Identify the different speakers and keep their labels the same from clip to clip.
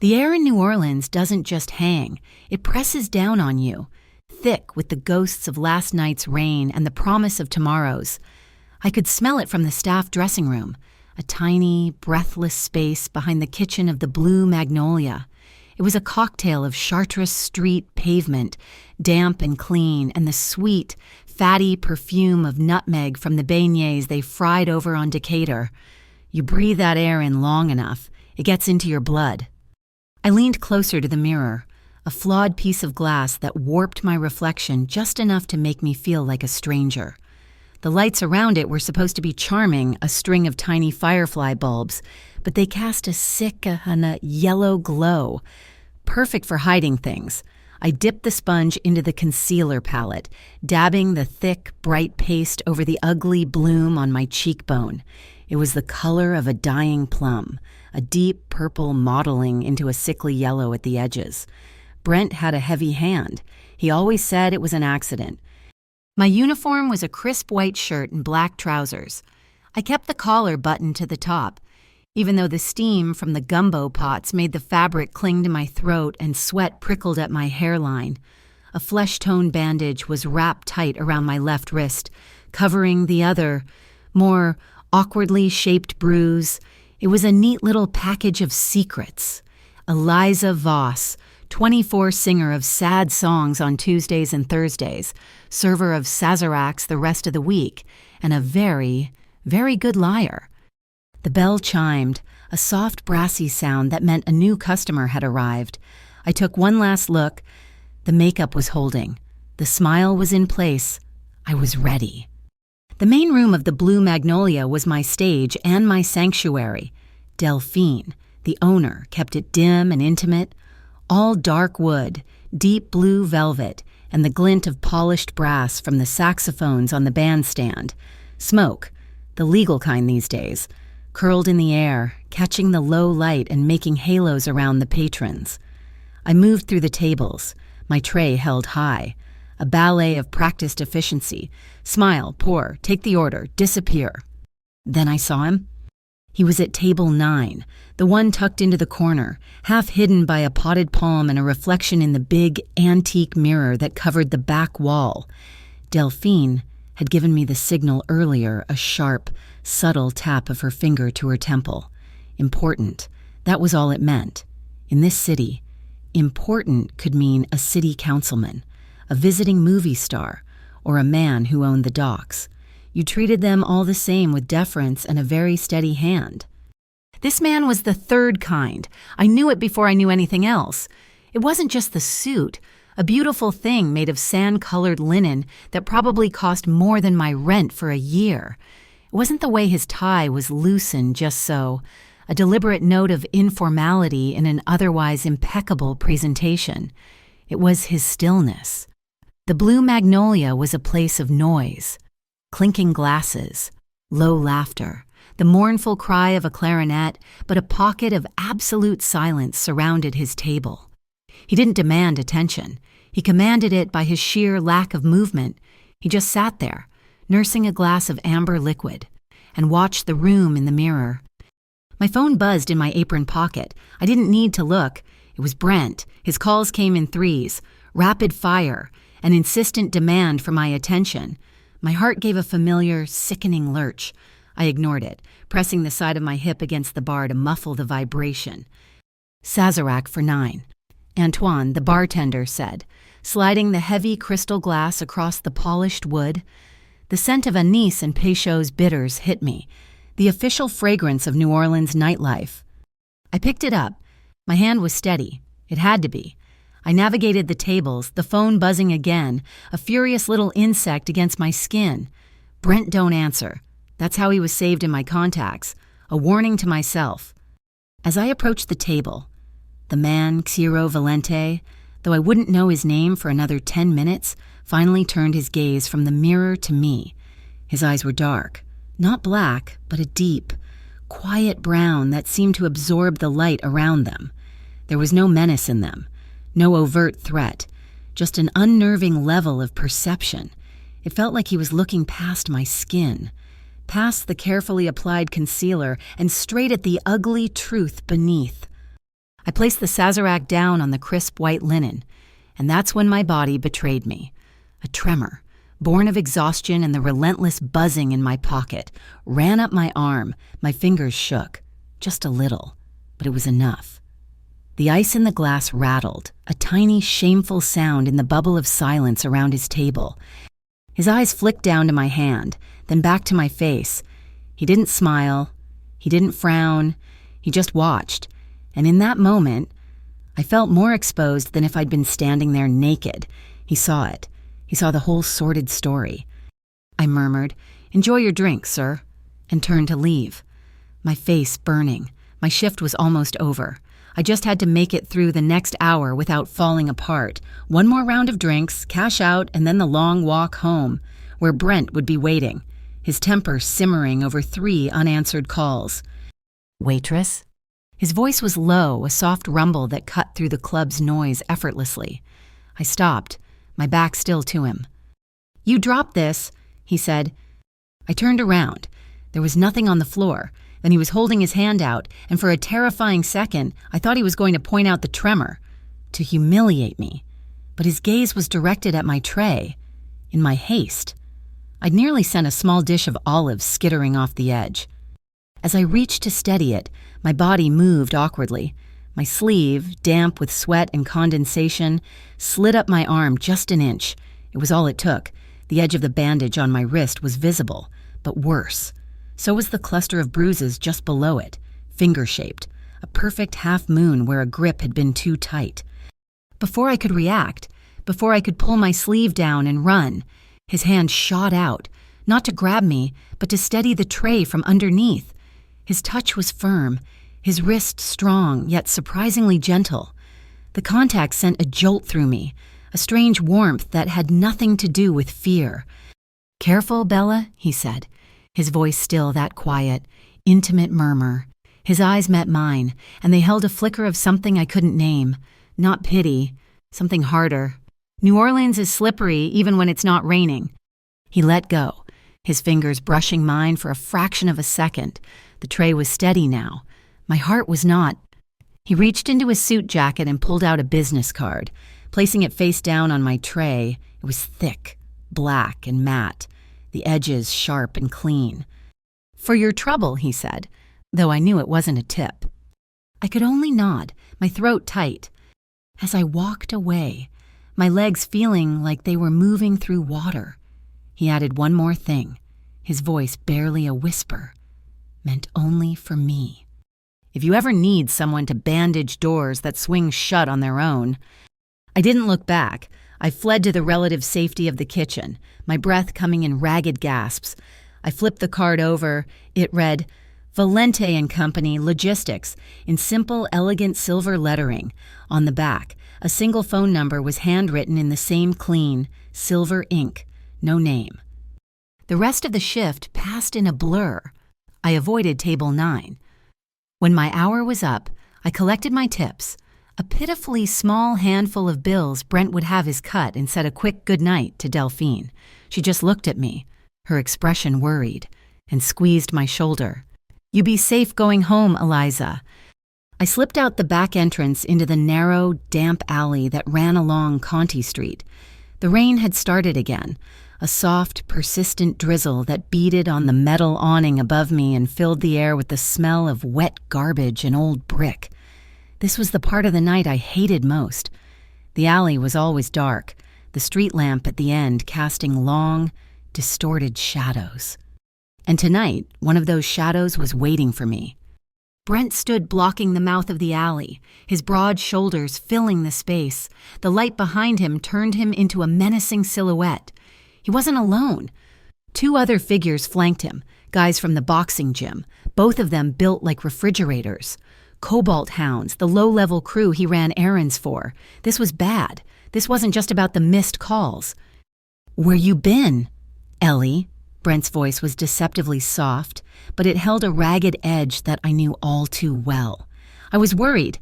Speaker 1: The air in New Orleans doesn't just hang, it presses down on you, thick with the ghosts of last night's rain and the promise of tomorrow's. I could smell it from the staff dressing room, a tiny, breathless space behind the kitchen of the Blue Magnolia. It was a cocktail of Chartres Street pavement, damp and clean, and the sweet, fatty perfume of nutmeg from the beignets they fried over on Decatur. You breathe that air in long enough, it gets into your blood. I leaned closer to the mirror, a flawed piece of glass that warped my reflection just enough to make me feel like a stranger. The lights around it were supposed to be charming, a string of tiny firefly bulbs, but they cast a sick yellow glow, perfect for hiding things. I dipped the sponge into the concealer palette, dabbing the thick, bright paste over the ugly bloom on my cheekbone. It was the color of a dying plum, a deep purple mottling into a sickly yellow at the edges. Brent had a heavy hand. He always said it was an accident. My uniform was a crisp white shirt and black trousers. I kept the collar buttoned to the top, even though the steam from the gumbo pots made the fabric cling to my throat and sweat prickled at my hairline. A flesh-tone bandage was wrapped tight around my left wrist, covering the other, more awkwardly shaped bruise. It was a neat little package of secrets. Eliza Voss, 24 singer of sad songs on Tuesdays and Thursdays, server of Sazeracs the rest of the week, and a very, very good liar. The bell chimed, a soft brassy sound that meant a new customer had arrived. I took one last look. The makeup was holding. The smile was in place. I was ready. The main room of the Blue Magnolia was my stage and my sanctuary. Delphine, the owner, kept it dim and intimate. All dark wood, deep blue velvet, and the glint of polished brass from the saxophones on the bandstand. Smoke, the legal kind these days, curled in the air, catching the low light and making halos around the patrons. I moved through the tables, my tray held high, a ballet of practiced efficiency. Smile, pour, take the order, disappear. Then I saw him. He was at table 9, the one tucked into the corner, half hidden by a potted palm and a reflection in the big, antique mirror that covered the back wall. Delphine had given me the signal earlier, a sharp, subtle tap of her finger to her temple. Important. That was all it meant. In this city, important could mean a city councilman, a visiting movie star, or a man who owned the docks. You treated them all the same with deference and a very steady hand. This man was the third kind. I knew it before I knew anything else. It wasn't just the suit, a beautiful thing made of sand-colored linen that probably cost more than my rent for a year. It wasn't the way his tie was loosened just so, a deliberate note of informality in an otherwise impeccable presentation. It was his stillness. The Blue Magnolia was a place of noise. Clinking glasses, low laughter, the mournful cry of a clarinet, but a pocket of absolute silence surrounded his table. He didn't demand attention. He commanded it by his sheer lack of movement. He just sat there, nursing a glass of amber liquid, and watched the room in the mirror. My phone buzzed in my apron pocket. I didn't need to look. It was Brent. His calls came in threes, rapid fire, an insistent demand for my attention. My heart gave a familiar, sickening lurch. I ignored it, pressing the side of my hip against the bar to muffle the vibration. Sazerac for 9. Antoine, the bartender, said, sliding the heavy crystal glass across the polished wood. The scent of anise and Peychaud's bitters hit me, the official fragrance of New Orleans nightlife. I picked it up. My hand was steady. It had to be. I navigated the tables, the phone buzzing again, a furious little insect against my skin. Brent, don't answer. That's how he was saved in my contacts, a warning to myself. As I approached the table, the man, Ciro Valente, though I wouldn't know his name for another 10 minutes, finally turned his gaze from the mirror to me. His eyes were dark, not black, but a deep, quiet brown that seemed to absorb the light around them. There was no menace in them. No overt threat, just an unnerving level of perception. It felt like he was looking past my skin, past the carefully applied concealer, and straight at the ugly truth beneath. I placed the Sazerac down on the crisp white linen, and that's when my body betrayed me. A tremor, born of exhaustion and the relentless buzzing in my pocket, ran up my arm. My fingers shook, just a little, but it was enough. The ice in the glass rattled, a tiny, shameful sound in the bubble of silence around his table. His eyes flicked down to my hand, then back to my face. He didn't smile. He didn't frown. He just watched. And in that moment, I felt more exposed than if I'd been standing there naked. He saw it. He saw the whole sordid story. I murmured, "Enjoy your drink, sir," and turned to leave. My face burning. My shift was almost over. I just had to make it through the next hour without falling apart. One more round of drinks, cash out, and then the long walk home, where Brent would be waiting, his temper simmering over 3 unanswered calls. "Waitress?" His voice was low, a soft rumble that cut through the club's noise effortlessly. I stopped, my back still to him. "You dropped this," he said. I turned around. There was nothing on the floor. Then he was holding his hand out, and for a terrifying second, I thought he was going to point out the tremor, to humiliate me. But his gaze was directed at my tray. In my haste, I'd nearly sent a small dish of olives skittering off the edge. As I reached to steady it, my body moved awkwardly. My sleeve, damp with sweat and condensation, slid up my arm just an inch. It was all it took. The edge of the bandage on my wrist was visible, but worse. So was the cluster of bruises just below it, finger-shaped, a perfect half-moon where a grip had been too tight. Before I could react, before I could pull my sleeve down and run, his hand shot out, not to grab me, but to steady the tray from underneath. His touch was firm, his wrist strong, yet surprisingly gentle. The contact sent a jolt through me, a strange warmth that had nothing to do with fear. "Careful, Bella," he said, his voice still that quiet, intimate murmur. His eyes met mine, and they held a flicker of something I couldn't name. Not pity, something harder. New Orleans is slippery even when it's not raining. He let go, his fingers brushing mine for a fraction of a second. The tray was steady now. My heart was not. He reached into his suit jacket and pulled out a business card. Placing it face down on my tray, it was thick, black and matte, the edges sharp and clean. "For your trouble," he said, though I knew it wasn't a tip. I could only nod, my throat tight. As I walked away, my legs feeling like they were moving through water, he added one more thing, his voice barely a whisper, meant only for me. "If you ever need someone to bandage doors that swing shut on their own." I didn't look back. I fled to the relative safety of the kitchen, my breath coming in ragged gasps. I flipped the card over. It read, "Valente and Company, Logistics," in simple, elegant silver lettering. On the back, a single phone number was handwritten in the same clean, silver ink. No name. The rest of the shift passed in a blur. I avoided table 9. When my hour was up, I collected my tips. A pitifully small handful of bills Brent would have his cut and said a quick goodnight to Delphine. She just looked at me, her expression worried, and squeezed my shoulder. "You be safe going home, Eliza." I slipped out the back entrance into the narrow, damp alley that ran along Conti Street. The rain had started again, a soft, persistent drizzle that beaded on the metal awning above me and filled the air with the smell of wet garbage and old brick. This was the part of the night I hated most. The alley was always dark, the street lamp at the end casting long, distorted shadows. And tonight, one of those shadows was waiting for me. Brent stood blocking the mouth of the alley, his broad shoulders filling the space. The light behind him turned him into a menacing silhouette. He wasn't alone. 2 other figures flanked him, guys from the boxing gym, both of them built like refrigerators. Cobalt hounds, the low-level crew he ran errands for. This was bad. This wasn't just about the missed calls. "Where you been, Ellie?" Brent's voice was deceptively soft, but it held a ragged edge that I knew all too well. I was worried.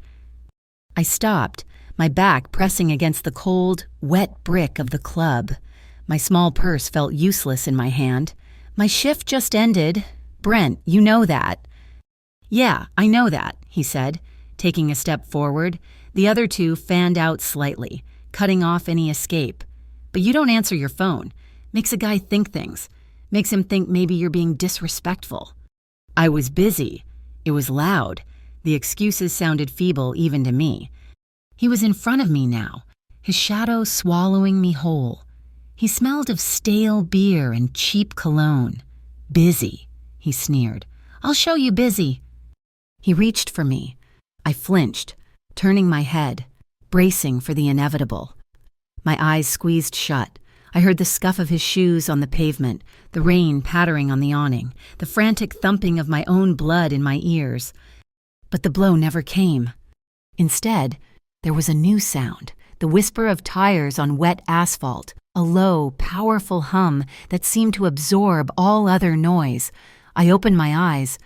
Speaker 1: I stopped, my back pressing against the cold, wet brick of the club. My small purse felt useless in my hand. "My shift just ended. Brent, you know that." "Yeah, I know that," he said, Taking a step forward, the other two fanned out slightly, cutting off any escape. But you don't answer your phone. Makes a guy think things. Makes him think maybe you're being disrespectful. I was busy. It was loud. The excuses sounded feeble even to me. He was in front of me now, his shadow swallowing me whole. He smelled of stale beer and cheap cologne. Busy, he sneered. I'll show you busy. He reached for me. I flinched, turning my head, bracing for the inevitable. My eyes squeezed shut. I heard the scuff of his shoes on the pavement, the rain pattering on the awning, the frantic thumping of my own blood in my ears. But the blow never came. Instead, there was a new sound, the whisper of tires on wet asphalt, a low, powerful hum that seemed to absorb all other noise. I opened my eyes.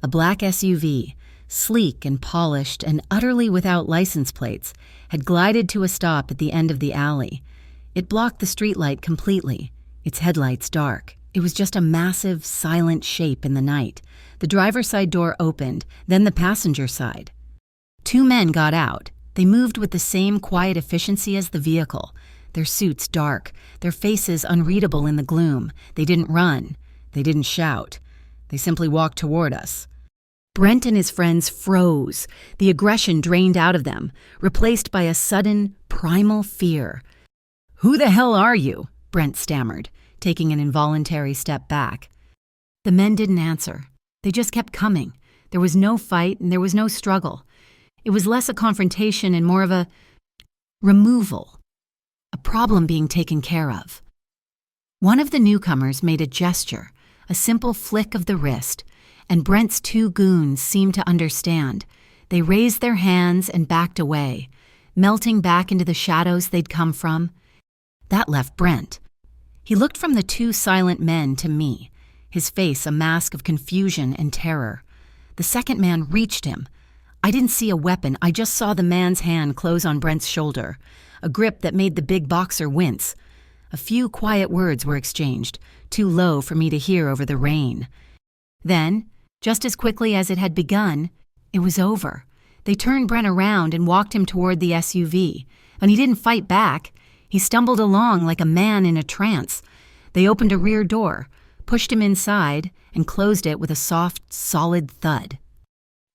Speaker 1: A black SUV, sleek and polished and utterly without license plates, had glided to a stop at the end of the alley. It blocked the streetlight completely, its headlights dark. It was just a massive, silent shape in the night. The driver's side door opened, then the passenger side. Two men got out. They moved with the same quiet efficiency as the vehicle, their suits dark, their faces unreadable in the gloom. They didn't run. They didn't shout. They simply walked toward us. Brent and his friends froze, the aggression drained out of them, replaced by a sudden, primal fear. "Who the hell are you?" Brent stammered, taking an involuntary step back. The men didn't answer. They just kept coming. There was no fight and there was no struggle. It was less a confrontation and more of a removal, a problem being taken care of. One of the newcomers made a gesture, a simple flick of the wrist, and Brent's two goons seemed to understand. They raised their hands and backed away, melting back into the shadows they'd come from. That left Brent. He looked from the two silent men to me, his face a mask of confusion and terror. The second man reached him. I didn't see a weapon, I just saw the man's hand close on Brent's shoulder, a grip that made the big boxer wince. A few quiet words were exchanged, too low for me to hear over the rain. Then, just as quickly as it had begun, it was over. They turned Brent around and walked him toward the SUV, and he didn't fight back. He stumbled along like a man in a trance. They opened a rear door, pushed him inside, and closed it with a soft, solid thud.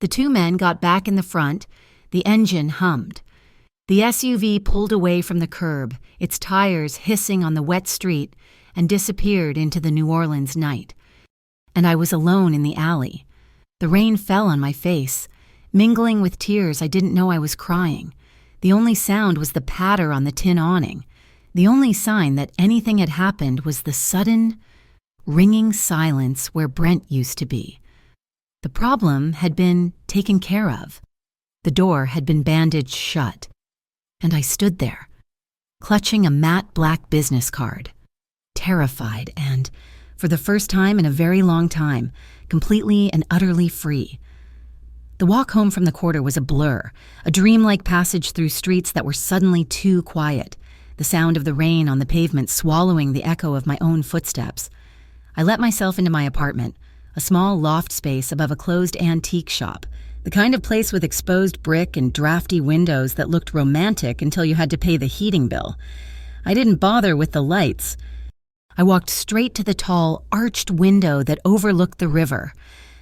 Speaker 1: The two men got back in the front. The engine hummed. The SUV pulled away from the curb, its tires hissing on the wet street, and disappeared into the New Orleans night. And I was alone in the alley. The rain fell on my face. Mingling with tears, I didn't know I was crying. The only sound was the patter on the tin awning. The only sign that anything had happened was the sudden, ringing silence where Brent used to be. The problem had been taken care of. The door had been bandaged shut. And I stood there, clutching a matte black business card, terrified and, for the first time in a very long time, completely and utterly free. The walk home from the quarter was a blur, a dreamlike passage through streets that were suddenly too quiet, the sound of the rain on the pavement swallowing the echo of my own footsteps. I let myself into my apartment, a small loft space above a closed antique shop, the kind of place with exposed brick and drafty windows that looked romantic until you had to pay the heating bill. I didn't bother with the lights. I walked straight to the tall, arched window that overlooked the river,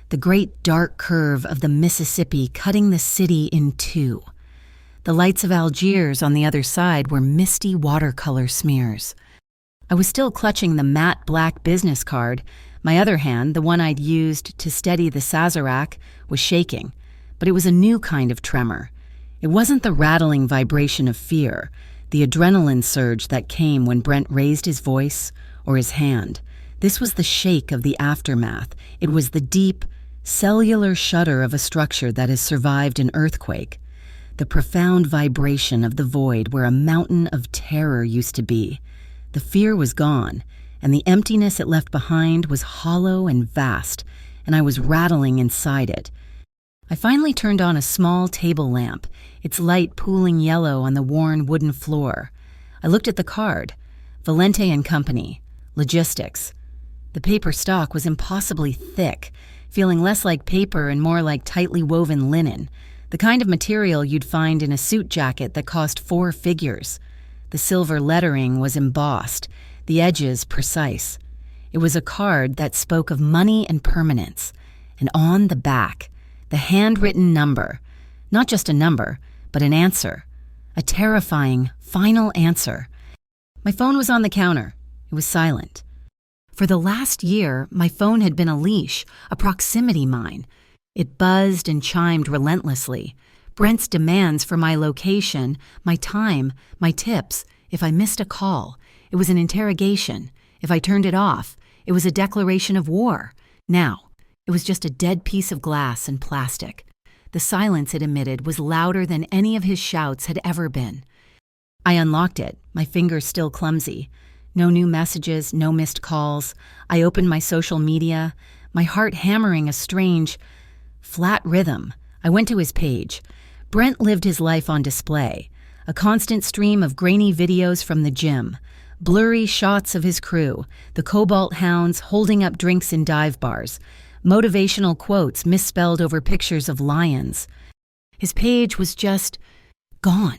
Speaker 1: the great dark curve of the Mississippi cutting the city in two. The lights of Algiers on the other side were misty watercolor smears. I was still clutching the matte black business card. My other hand, the one I'd used to steady the Sazerac, was shaking, but it was a new kind of tremor. It wasn't the rattling vibration of fear, the adrenaline surge that came when Brent raised his voice or his hand. This was the shake of the aftermath. It was the deep, cellular shudder of a structure that has survived an earthquake, the profound vibration of the void where a mountain of terror used to be. The fear was gone, and the emptiness it left behind was hollow and vast, and I was rattling inside it. I finally turned on a small table lamp, its light pooling yellow on the worn wooden floor. I looked at the card, Valente and Company, Logistics. The paper stock was impossibly thick, feeling less like paper and more like tightly woven linen. The kind of material you'd find in a suit jacket that cost 4 figures. The silver lettering was embossed, the edges precise. It was a card that spoke of money and permanence. And on the back, the handwritten number, not just a number, but an answer. A terrifying, final answer. My phone was on the counter. It was silent. For the last year, my phone had been a leash, a proximity mine. It buzzed and chimed relentlessly. Brent's demands for my location, my time, my tips. If I missed a call, it was an interrogation. If I turned it off, it was a declaration of war. Now, it was just a dead piece of glass and plastic. The silence it emitted was louder than any of his shouts had ever been. I unlocked it, my fingers still clumsy. No new messages, no missed calls. I opened my social media, my heart hammering a strange, flat rhythm. I went to his page. Brent lived his life on display. A constant stream of grainy videos from the gym. Blurry shots of his crew, the Cobalt Hounds holding up drinks in dive bars. Motivational quotes misspelled over pictures of lions. His page was just gone.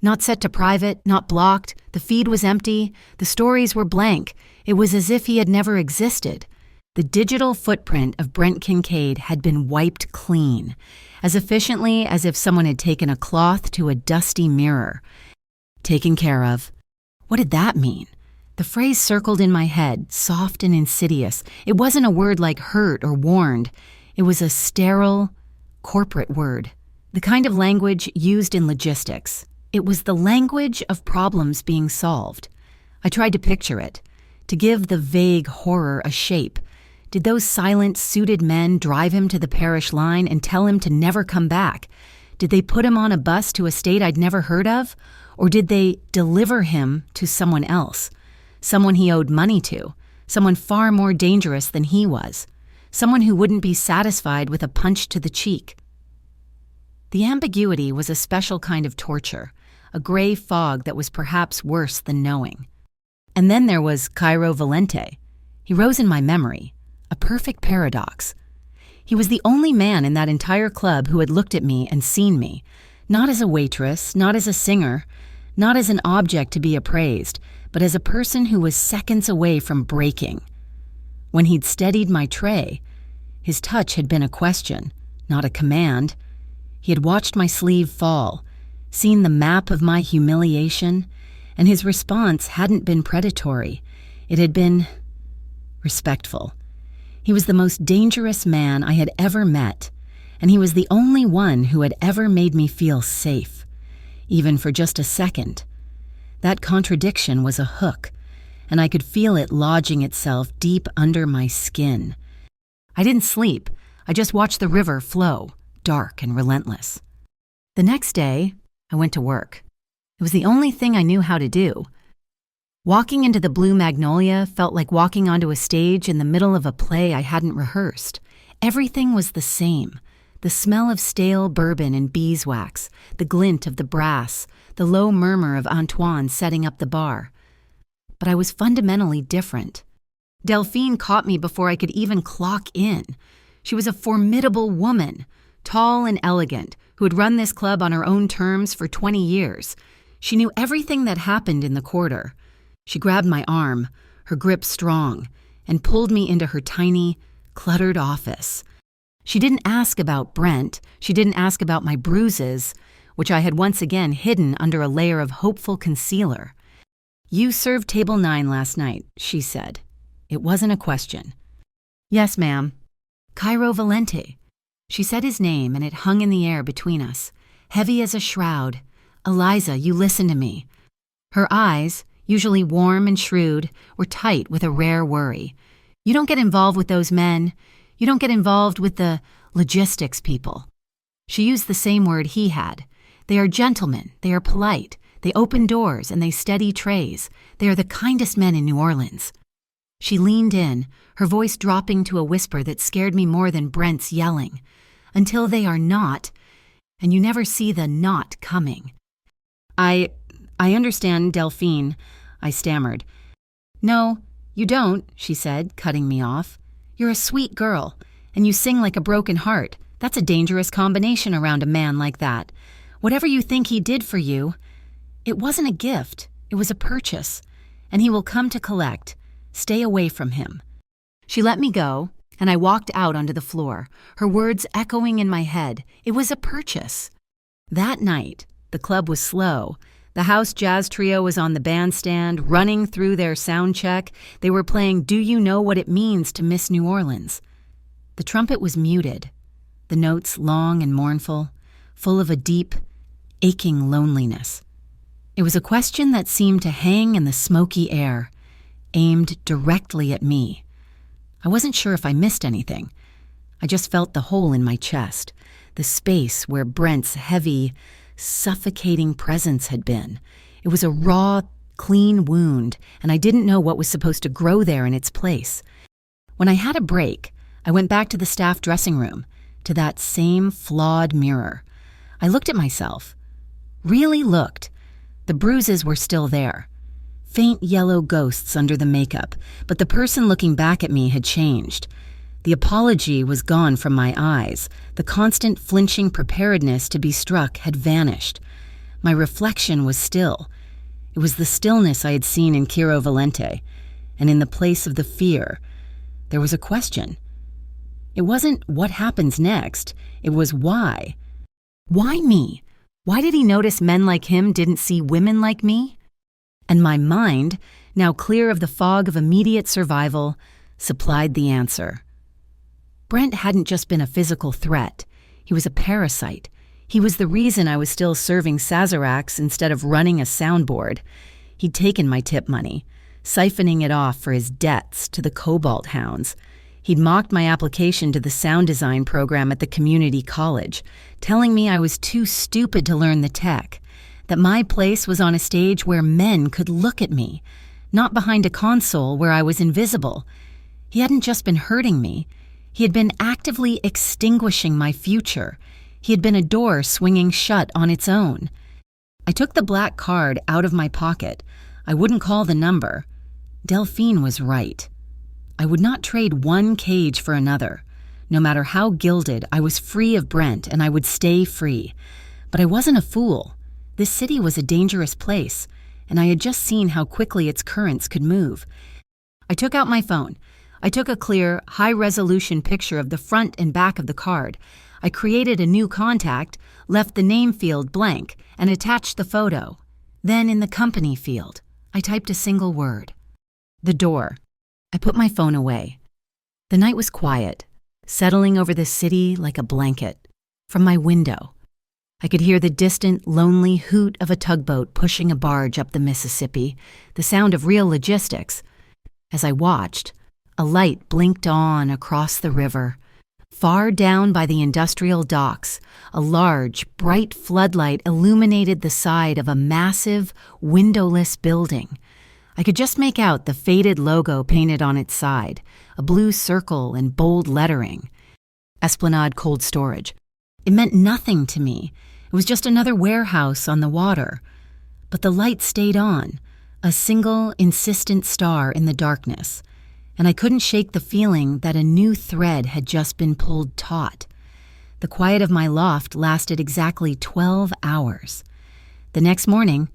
Speaker 1: Not set to private, not blocked. The feed was empty. The stories were blank. It was as if he had never existed. The digital footprint of Brent Kincaid had been wiped clean, as efficiently as if someone had taken a cloth to a dusty mirror. Taken care of. What did that mean? The phrase circled in my head, soft and insidious. It wasn't a word like hurt or warned. It was a sterile, corporate word. The kind of language used in logistics. It was the language of problems being solved. I tried to picture it, to give the vague horror a shape. Did those silent, suited men drive him to the parish line and tell him to never come back? Did they put him on a bus to a state I'd never heard of? Or did they deliver him to someone else? Someone he owed money to, someone far more dangerous than he was, someone who wouldn't be satisfied with a punch to the cheek. The ambiguity was a special kind of torture, a gray fog that was perhaps worse than knowing. And then there was Cairo Valente. He rose in my memory, a perfect paradox. He was the only man in that entire club who had looked at me and seen me, not as a waitress, not as a singer, not as an object to be appraised, but as a person who was seconds away from breaking. When he'd steadied my tray, his touch had been a question, not a command. He had watched my sleeve fall, seen the map of my humiliation, and his response hadn't been predatory. It had been respectful. He was the most dangerous man I had ever met, and he was the only one who had ever made me feel safe, even for just a second. That contradiction was a hook, and I could feel it lodging itself deep under my skin. I didn't sleep. I just watched the river flow, dark and relentless. The next day, I went to work. It was the only thing I knew how to do. Walking into the Blue Magnolia felt like walking onto a stage in the middle of a play I hadn't rehearsed. Everything was the same. The smell of stale bourbon and beeswax, the glint of the brass, the low murmur of Antoine setting up the bar. But I was fundamentally different. Delphine caught me before I could even clock in. She was a formidable woman, tall and elegant, who had run this club on her own terms for 20 years. She knew everything that happened in the quarter. She grabbed my arm, her grip strong, and pulled me into her tiny, cluttered office. She didn't ask about Brent. She didn't ask about my bruises, which I had once again hidden under a layer of hopeful concealer. "You served table 9 last night," she said. It wasn't a question. "Yes, ma'am." "Cairo Valente." She said his name, and it hung in the air between us, heavy as a shroud. "Eliza, you listen to me." Her eyes, usually warm and shrewd, were tight with a rare worry. "You don't get involved with those men. You don't get involved with the logistics people." She used the same word he had. "They are gentlemen. They are polite. They open doors and they steady trays. They are the kindest men in New Orleans." She leaned in, her voice dropping to a whisper that scared me more than Brent's yelling. "Until they are not, and you never see the not coming." I understand, Delphine," I stammered. "No, you don't," she said, cutting me off. "You're a sweet girl, and you sing like a broken heart. That's a dangerous combination around a man like that. Whatever you think he did for you, it wasn't a gift, it was a purchase, and he will come to collect. Stay away from him." She let me go, and I walked out onto the floor, her words echoing in my head. It was a purchase. That night, the club was slow. The house jazz trio was on the bandstand, running through their sound check. They were playing Do You Know What It Means to Miss New Orleans. The trumpet was muted, the notes long and mournful, full of a deep, aching loneliness. It was a question that seemed to hang in the smoky air, aimed directly at me. I wasn't sure if I missed anything. I just felt the hole in my chest, the space where Brent's heavy, suffocating presence had been. It was a raw, clean wound, and I didn't know what was supposed to grow there in its place. When I had a break, I went back to the staff dressing room, to that same flawed mirror. I looked at myself. Really looked. The bruises were still there. Faint yellow ghosts under the makeup, but the person looking back at me had changed. The apology was gone from my eyes. The constant flinching preparedness to be struck had vanished. My reflection was still. It was the stillness I had seen in Kiro Valente, and in the place of the fear, there was a question. It wasn't what happens next, it was why. Why me? Why did he notice men like him didn't see women like me? And my mind, now clear of the fog of immediate survival, supplied the answer. Brent hadn't just been a physical threat. He was a parasite. He was the reason I was still serving Sazeracs instead of running a soundboard. He'd taken my tip money, siphoning it off for his debts to the Cobalt Hounds. He'd mocked my application to the sound design program at the community college, telling me I was too stupid to learn the tech, that my place was on a stage where men could look at me, not behind a console where I was invisible. He hadn't just been hurting me. He had been actively extinguishing my future. He had been a door swinging shut on its own. I took the black card out of my pocket. I wouldn't call the number. Delphine was right. I would not trade one cage for another. No matter how gilded, I was free of Brent, and I would stay free. But I wasn't a fool. This city was a dangerous place, and I had just seen how quickly its currents could move. I took out my phone. I took a clear, high-resolution picture of the front and back of the card. I created a new contact, left the name field blank, and attached the photo. Then in the company field, I typed a single word. The door. I put my phone away. The night was quiet, settling over the city like a blanket. From my window, I could hear the distant, lonely hoot of a tugboat pushing a barge up the Mississippi, the sound of real logistics. As I watched, a light blinked on across the river. Far down by the industrial docks, a large, bright floodlight illuminated the side of a massive, windowless building. I could just make out the faded logo painted on its side, a blue circle and bold lettering. Esplanade Cold Storage. It meant nothing to me. It was just another warehouse on the water. But the light stayed on, a single, insistent star in the darkness, and I couldn't shake the feeling that a new thread had just been pulled taut. The quiet of my loft lasted exactly 12 hours. The next morning,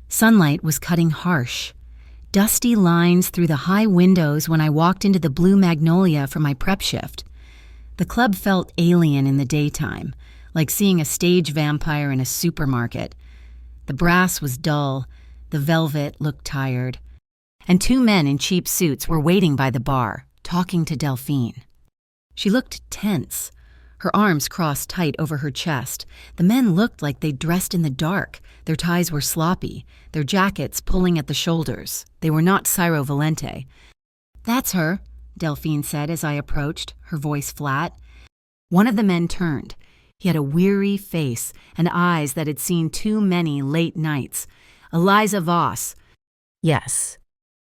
Speaker 1: sunlight was cutting harsh. Dusty lines through the high windows when I walked into the Blue Magnolia for my prep shift. The club felt alien in the daytime, like seeing a stage vampire in a supermarket. The brass was dull, the velvet looked tired, and two men in cheap suits were waiting by the bar, talking to Delphine. She looked tense, her arms crossed tight over her chest. The men looked like they'd dressed in the dark. Their ties were sloppy, their jackets pulling at the shoulders. They were not Ciro Valente. "That's her," Delphine said as I approached, her voice flat. One of the men turned. He had a weary face and eyes that had seen too many late nights. "Eliza Voss." "Yes."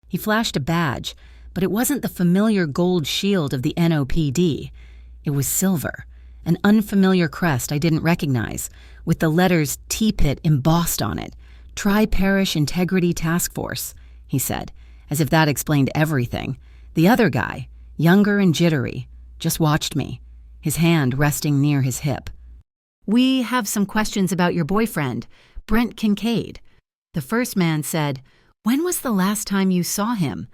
Speaker 1: He flashed a badge, but it wasn't the familiar gold shield of the NOPD. It was silver, an unfamiliar crest I didn't recognize, with the letters T-Pit embossed on it. Tri-Parish Integrity Task Force, he said, as if that explained everything. The other guy, younger and jittery, just watched me. his hand resting near his hip. "We have some questions about your boyfriend, Brent Kincaid." The first man said, "When was the last time you saw him?"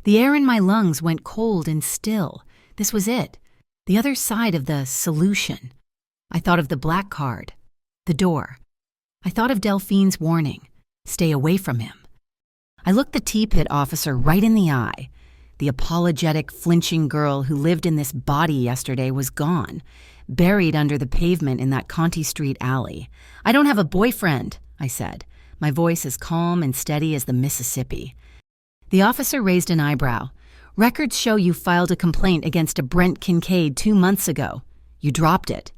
Speaker 1: The air in my lungs went cold and still. This was it, the other side of the solution. I thought of the black card, the door. I thought of Delphine's warning, stay away from him. I looked the T-pit officer right in the eye. The apologetic, flinching girl who lived in this body yesterday was gone, buried under the pavement in that Conti Street alley. "I don't have a boyfriend," I said, my voice as calm and steady as the Mississippi. The officer raised an eyebrow. "Records show you filed a complaint against a Brent Kincaid 2 months ago. You dropped it."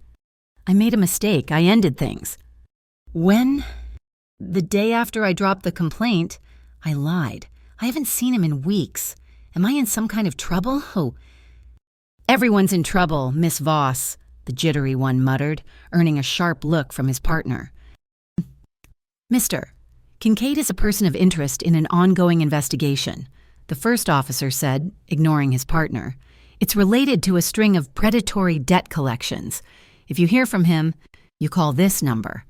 Speaker 1: "I made a mistake. I ended things." "When?" "The day after I dropped the complaint." I lied. "I haven't seen him in weeks. Am I in some kind of trouble?" "Oh." "Everyone's in trouble, Miss Voss," the jittery one muttered, earning a sharp look from his partner. "Mister, Kincaid is a person of interest in an ongoing investigation," the first officer said, ignoring his partner. "It's related to a string of predatory debt collections. If you hear from him, you call this number."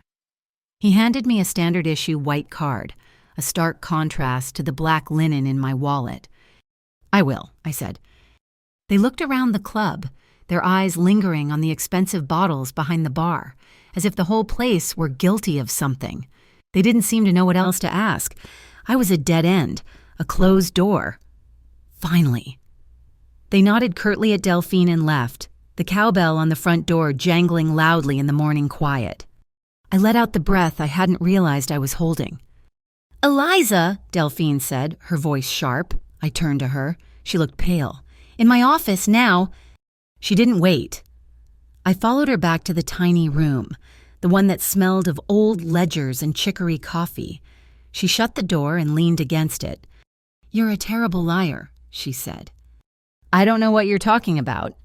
Speaker 1: He handed me a standard-issue white card, a stark contrast to the black linen in my wallet. "I will," I said. They looked around the club, their eyes lingering on the expensive bottles behind the bar, as if the whole place were guilty of something. They didn't seem to know what else to ask. I was a dead end, a closed door. Finally. They nodded curtly at Delphine and left, the cowbell on the front door jangling loudly in the morning quiet. I let out the breath I hadn't realized I was holding. "Eliza," Delphine said, her voice sharp. I turned to her. She looked pale. "In my office now." She didn't wait. I followed her back to the tiny room, the one that smelled of old ledgers and chicory coffee. She shut the door and leaned against it. "You're a terrible liar," she said. "I don't know what you're talking about."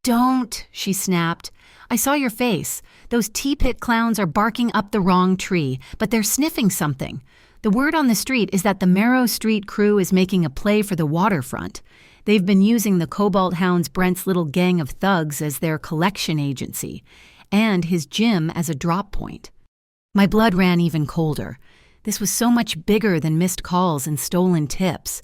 Speaker 1: "Don't," she snapped. "I saw your face. Those T-pit clowns are barking up the wrong tree, but they're sniffing something. The word on the street is that the Marrow Street crew is making a play for the waterfront. They've been using the Cobalt Hounds Brent's little gang of thugs as their collection agency, and his gym as a drop point." My blood ran even colder. This was so much bigger than missed calls and stolen tips.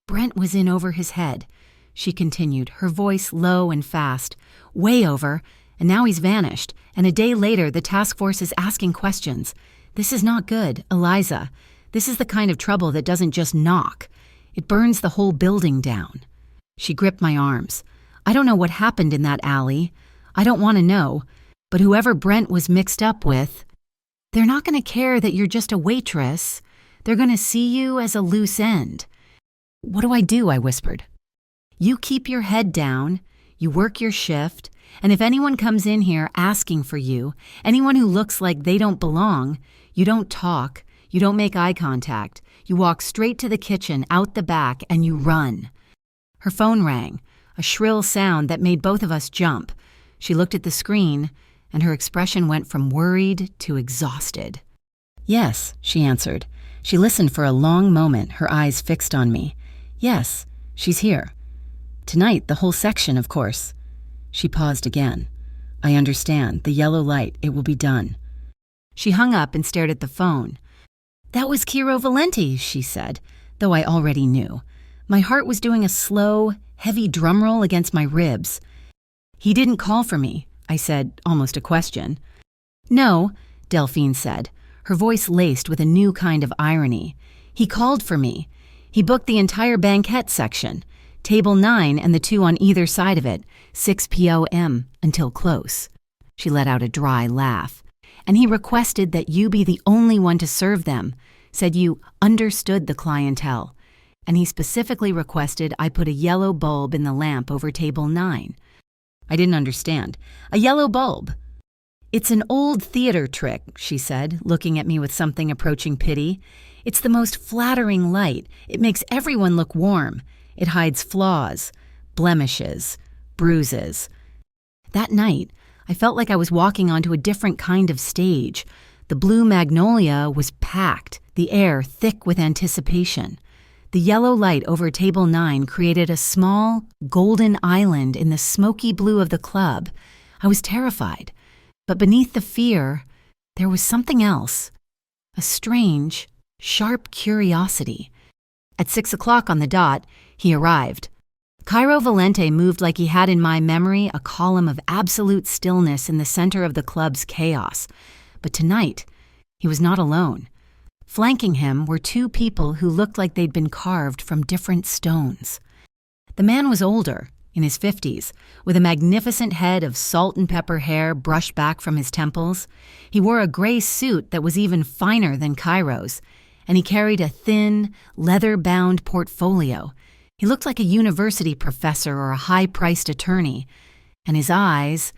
Speaker 1: "Brent was in over his head," she continued, her voice low and fast. "Way over, and now he's vanished, and a day later the task force is asking questions. This is not good, Eliza. This is the kind of trouble that doesn't just knock. It burns the whole building down." She gripped my arms. "I don't know what happened in that alley. I don't want to know. But whoever Brent was mixed up with, they're not going to care that you're just a waitress. They're going to see you as a loose end." "What do I do?" I whispered. "You keep your head down, you work your shift, and if anyone comes in here asking for you, anyone who looks like they don't belong, you don't talk, you don't make eye contact, you walk straight to the kitchen, out the back, and you run." Her phone rang, a shrill sound that made both of us jump. She looked at the screen, and her expression went from worried to exhausted. "Yes," she answered. She listened for a long moment, her eyes fixed on me. "Yes, she's here. Tonight, the whole section, of course." She paused again. "I understand. The yellow light. It will be done." She hung up and stared at the phone. "That was Kiro Valenti," she said, though I already knew. My heart was doing a slow, heavy drum roll against my ribs. "He didn't call for me," I said, almost a question. "No," Delphine said, her voice laced with a new kind of irony. "He called for me. He booked the entire banquet section, table 9 and the 2 on either side of it, 6 p.m. until close." She let out a dry laugh. "And he requested that you be the only one to serve them, said you understood the clientele. And he specifically requested I put a yellow bulb in the lamp over table 9. I didn't understand. "A yellow bulb." "It's an old theater trick," she said, looking at me with something approaching pity. "It's the most flattering light. It makes everyone look warm. It hides flaws, blemishes, bruises." That night, I felt like I was walking onto a different kind of stage. The blue magnolia was packed, the air thick with anticipation. The yellow light over table 9 created a small, golden island in the smoky blue of the club. I was terrified, but beneath the fear, there was something else. A strange, sharp curiosity. At 6 o'clock on the dot, he arrived. Cairo Valente moved like he had in my memory a column of absolute stillness in the center of the club's chaos. But tonight, he was not alone. Flanking him were 2 people who looked like they'd been carved from different stones. The man was older, in his 50s, with a magnificent head of salt and pepper hair brushed back from his temples. He wore a gray suit that was even finer than Cairo's, and he carried a thin, leather-bound portfolio. He looked like a university professor or a high-priced attorney, and his eyes,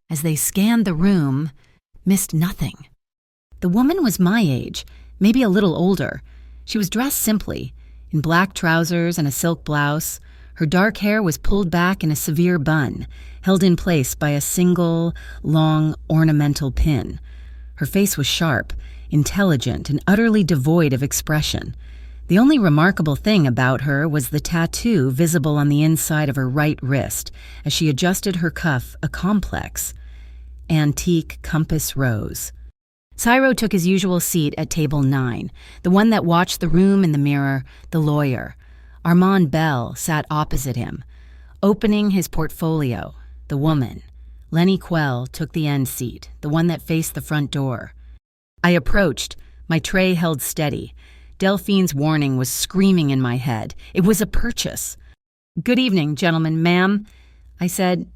Speaker 1: as they scanned the room, missed nothing. The woman was my age, maybe a little older. She was dressed simply, in black trousers and a silk blouse. Her dark hair was pulled back in a severe bun, held in place by a single, long, ornamental pin. Her face was sharp, intelligent, and utterly devoid of expression. The only remarkable thing about her was the tattoo visible on the inside of her right wrist as she adjusted her cuff, a complex, antique compass rose. Cairo took his usual seat at table 9, the one that watched the room in the mirror, the lawyer. Armand Bell sat opposite him. Opening his portfolio, the woman, Lenny Quell, took the end seat, the one that faced the front door. I approached, my tray held steady. Delphine's warning was screaming in my head. It was a purchase. "Good evening, gentlemen, ma'am," I said.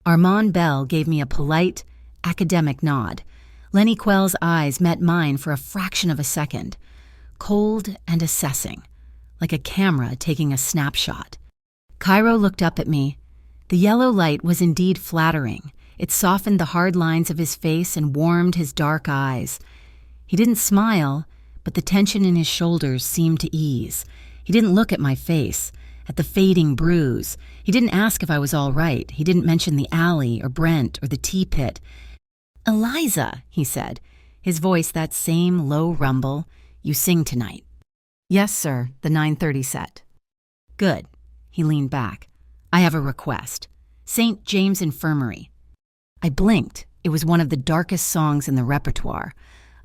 Speaker 1: Armand Bell gave me a polite, academic nod. Lenny Quell's eyes met mine for a fraction of a second, cold and assessing, like a camera taking a snapshot. Cairo looked up at me. The yellow light was indeed flattering. It softened the hard lines of his face and warmed his dark eyes. He didn't smile, but the tension in his shoulders seemed to ease. He didn't look at my face, at the fading bruise. He didn't ask if I was all right. He didn't mention the alley or Brent or the tea pit. "Eliza," he said, his voice that same low rumble, "you sing tonight." "Yes, sir, the 9:30 set." "Good." He leaned back. "I have a request. St. James Infirmary." I blinked. It was one of the darkest songs in the repertoire,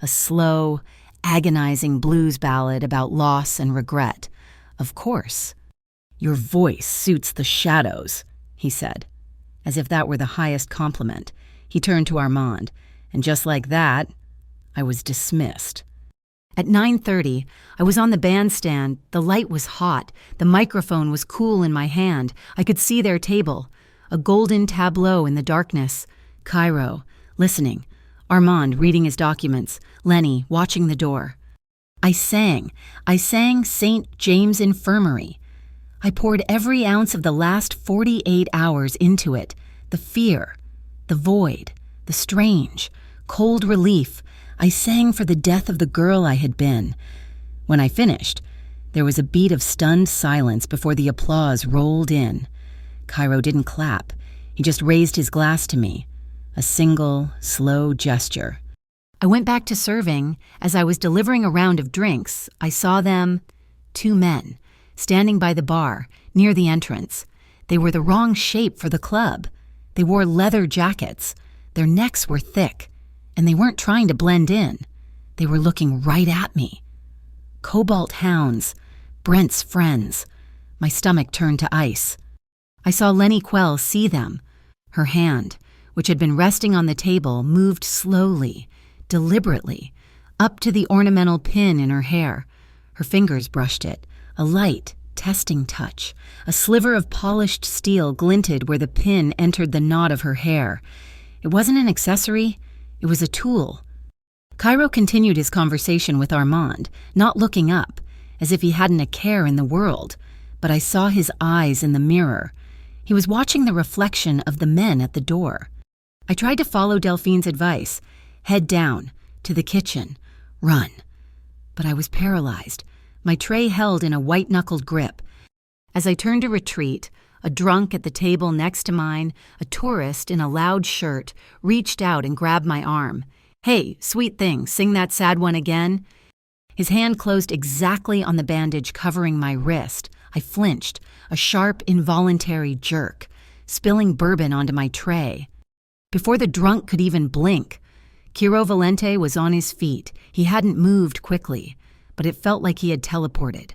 Speaker 1: a slow, agonizing blues ballad about loss and regret. Of course. "Your voice suits the shadows," he said. As if that were the highest compliment, he turned to Armand, and just like that, I was dismissed. At 9:30, I was on the bandstand. The light was hot. The microphone was cool in my hand. I could see their table, a golden tableau in the darkness. Cairo, listening. Armand reading his documents. Lenny watching the door. I sang St. James Infirmary. I poured every ounce of the last 48 hours into it. The fear, the void, the strange, cold relief. I sang for the death of the girl I had been. When I finished, there was a beat of stunned silence before the applause rolled in. Cairo didn't clap. He just raised his glass to me. A single, slow gesture. I went back to serving. As I was delivering a round of drinks, I saw them, 2 men, standing by the bar, near the entrance. They were the wrong shape for the club. They wore leather jackets. Their necks were thick, and they weren't trying to blend in. They were looking right at me. Cobalt hounds, Brent's friends. My stomach turned to ice. I saw Lenny Quell see them. Her hand, which had been resting on the table, moved slowly, deliberately, up to the ornamental pin in her hair. Her fingers brushed it, a light, testing touch. A sliver of polished steel glinted where the pin entered the knot of her hair. It wasn't an accessory, it was a tool. Cairo continued his conversation with Armand, not looking up, as if he hadn't a care in the world, but I saw his eyes in the mirror. He was watching the reflection of the men at the door. I tried to follow Delphine's advice, head down, to the kitchen, run. But I was paralyzed, my tray held in a white-knuckled grip. As I turned to retreat, a drunk at the table next to mine, a tourist in a loud shirt, reached out and grabbed my arm. "Hey, sweet thing, sing that sad one again." His hand closed exactly on the bandage covering my wrist. I flinched, a sharp, involuntary jerk, spilling bourbon onto my tray. Before the drunk could even blink, Ciro Valente was on his feet. He hadn't moved quickly, but it felt like he had teleported.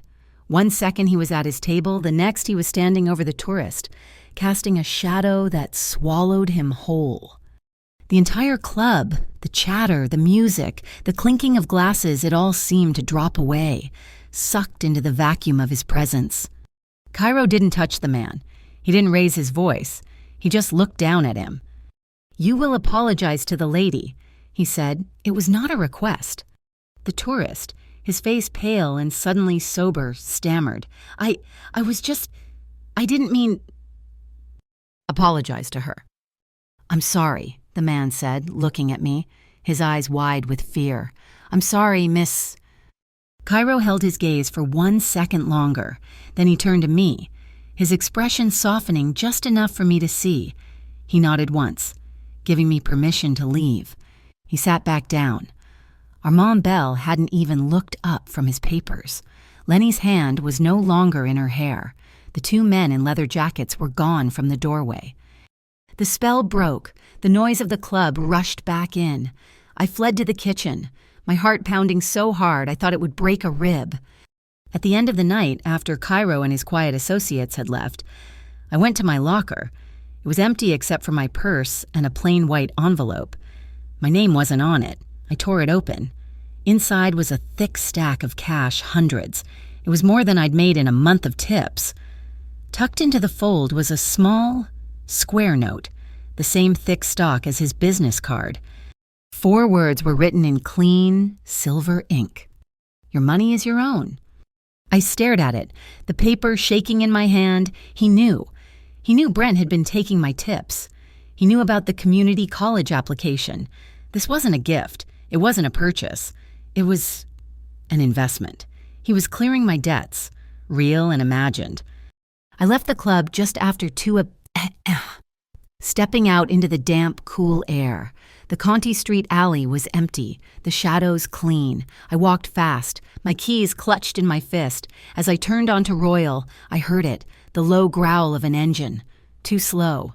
Speaker 1: 1 second he was at his table, the next he was standing over the tourist, casting a shadow that swallowed him whole. The entire club, the chatter, the music, the clinking of glasses, it all seemed to drop away, sucked into the vacuum of his presence. Cairo didn't touch the man. He didn't raise his voice. He just looked down at him. "You will apologize to the lady," he said. It was not a request. The tourist, his face pale and suddenly sober, stammered. I didn't mean..." "Apologize to her." "I'm sorry," the man said, looking at me, his eyes wide with fear. "I'm sorry, Miss..." Cairo held his gaze for 1 second longer. Then he turned to me, his expression softening just enough for me to see. He nodded once, giving me permission to leave. He sat back down. Armand Bell hadn't even looked up from his papers. Lenny's hand was no longer in her hair. The 2 men in leather jackets were gone from the doorway. The spell broke. The noise of the club rushed back in. I fled to the kitchen, my heart pounding so hard I thought it would break a rib. At the end of the night, after Cairo and his quiet associates had left, I went to my locker. It was empty except for my purse and a plain white envelope. My name wasn't on it. I tore it open. Inside was a thick stack of cash, hundreds. It was more than I'd made in a month of tips. Tucked into the fold was a small, square note, the same thick stock as his business card. 4 words were written in clean, silver ink. "Your money is your own." I stared at it, the paper shaking in my hand. He knew. He knew Brent had been taking my tips. He knew about the community college application. This wasn't a gift. It wasn't a purchase. It was an investment. He was clearing my debts, real and imagined. I left the club just after 2 stepping out into the damp, cool air. The Conti Street alley was empty, the shadows clean. I walked fast, my keys clutched in my fist. As I turned onto Royal, I heard it, the low growl of an engine. Too slow.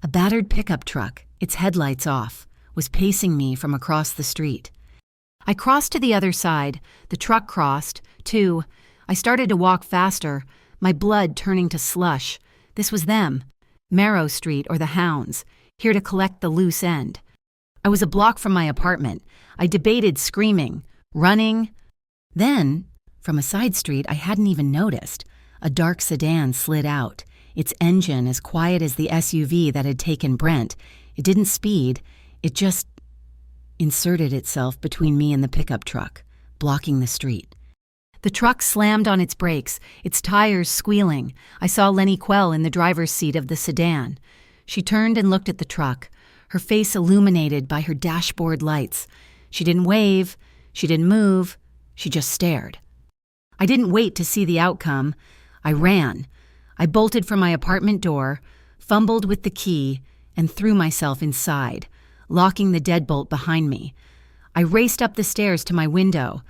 Speaker 1: A battered pickup truck, its headlights off, was pacing me from across the street. I crossed to the other side. The truck crossed, too. I started to walk faster, my blood turning to slush. This was them. Marrow Street or the Hounds, here to collect the loose end. I was a block from my apartment. I debated screaming, running. Then, from a side street I hadn't even noticed, a dark sedan slid out, its engine as quiet as the SUV that had taken Brent. It didn't speed, it just inserted itself between me and the pickup truck, blocking the street. The truck slammed on its brakes, its tires squealing. I saw Lenny Quell in the driver's seat of the sedan. She turned and looked at the truck, her face illuminated by her dashboard lights. She didn't wave, she didn't move, she just stared. I didn't wait to see the outcome. I ran. I bolted from my apartment door, fumbled with the key, and threw myself inside, locking the deadbolt behind me. I raced up the stairs to my window.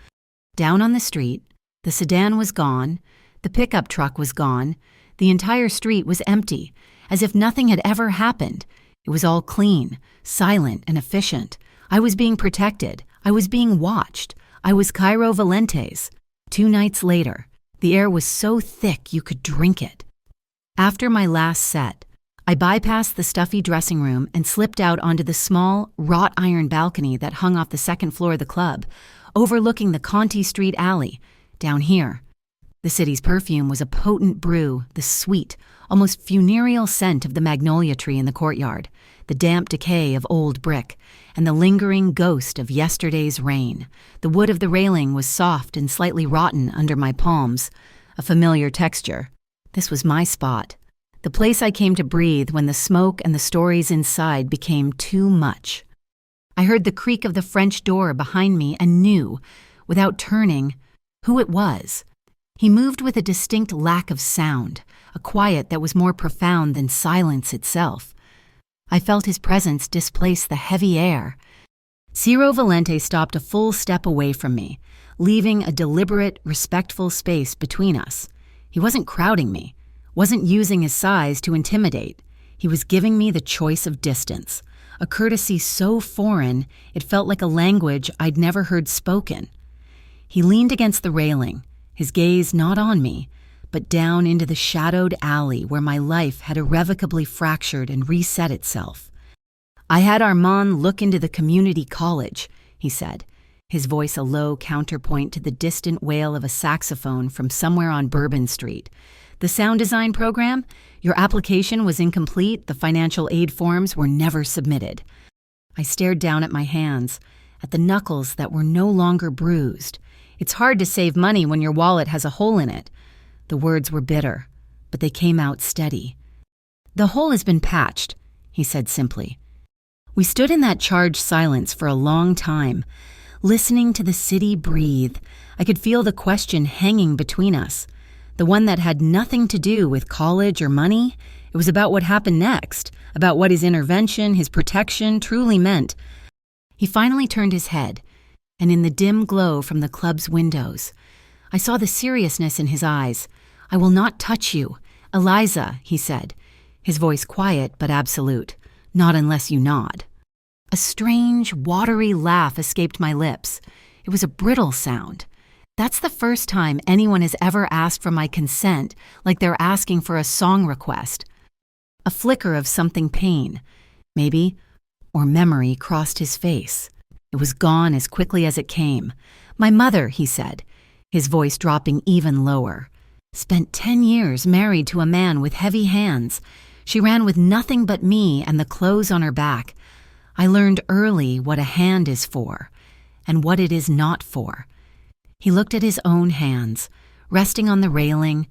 Speaker 1: Down on the street, the sedan was gone, the pickup truck was gone, the entire street was empty, as if nothing had ever happened. It was all clean, silent, and efficient. I was being protected. I was being watched. I was Cairo Valente's. 2 nights later, the air was so thick you could drink it. After my last set, I bypassed the stuffy dressing room and slipped out onto the small, wrought iron balcony that hung off the 2nd floor of the club, overlooking the Conti Street alley. Down here, the city's perfume was a potent brew, the sweet, almost funereal scent of the magnolia tree in the courtyard, the damp decay of old brick, and the lingering ghost of yesterday's rain. The wood of the railing was soft and slightly rotten under my palms, a familiar texture. This was my spot, the place I came to breathe when the smoke and the stories inside became too much. I heard the creak of the French door behind me and knew, without turning, who it was. He moved with a distinct lack of sound, a quiet that was more profound than silence itself. I felt his presence displace the heavy air. Ciro Valente stopped a full step away from me, leaving a deliberate, respectful space between us. He wasn't crowding me, wasn't using his size to intimidate. He was giving me the choice of distance, a courtesy so foreign it felt like a language I'd never heard spoken. He leaned against the railing, his gaze not on me, but down into the shadowed alley where my life had irrevocably fractured and reset itself. "I had Armand look into the community college," he said, his voice a low counterpoint to the distant wail of a saxophone from somewhere on Bourbon Street. "The sound design program? Your application was incomplete, the financial aid forms were never submitted." I stared down at my hands, at the knuckles that were no longer bruised. It's hard to save money when your wallet has a hole in it. The words were bitter, but they came out steady. "The hole has been patched," he said simply. We stood in that charged silence for a long time, listening to the city breathe. I could feel the question hanging between us, the one that had nothing to do with college or money. It was about what happened next, about what his intervention, his protection truly meant. He finally turned his head, and in the dim glow from the club's windows, I saw the seriousness in his eyes. "I will not touch you, Eliza," he said, his voice quiet but absolute. "Not unless you nod." A strange, watery laugh escaped my lips. It was a brittle sound. That's the first time anyone has ever asked for my consent like they're asking for a song request. A flicker of something pain, maybe, or memory crossed his face. It was gone as quickly as it came. "My mother," he said, his voice dropping even lower, "spent 10 years married to a man with heavy hands. She ran with nothing but me and the clothes on her back. I learned early what a hand is for, and what it is not for." He looked at his own hands, resting on the railing.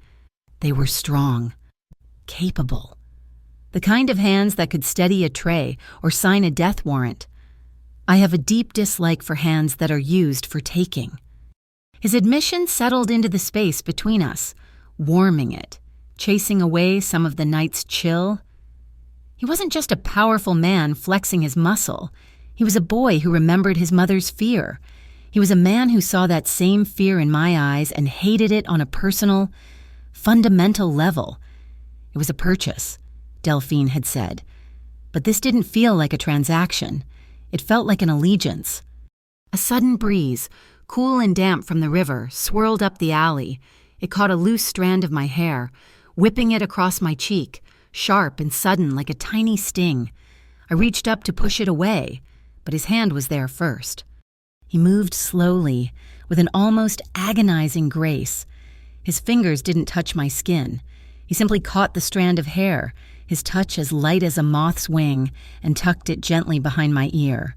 Speaker 1: They were strong, capable. The kind of hands that could steady a tray or sign a death warrant. I have a deep dislike for hands that are used for taking. His admission settled into the space between us, warming it, chasing away some of the night's chill. He wasn't just a powerful man flexing his muscle. He was a boy who remembered his mother's fear. He was a man who saw that same fear in my eyes and hated it on a personal, fundamental level. It was a purchase, Delphine had said. But this didn't feel like a transaction. It felt like an allegiance. A sudden breeze, cool and damp from the river, swirled up the alley. It caught a loose strand of my hair, whipping it across my cheek, sharp and sudden like a tiny sting. I reached up to push it away, but his hand was there first. He moved slowly, with an almost agonizing grace. His fingers didn't touch my skin. He simply caught the strand of hair, his touch as light as a moth's wing, and tucked it gently behind my ear.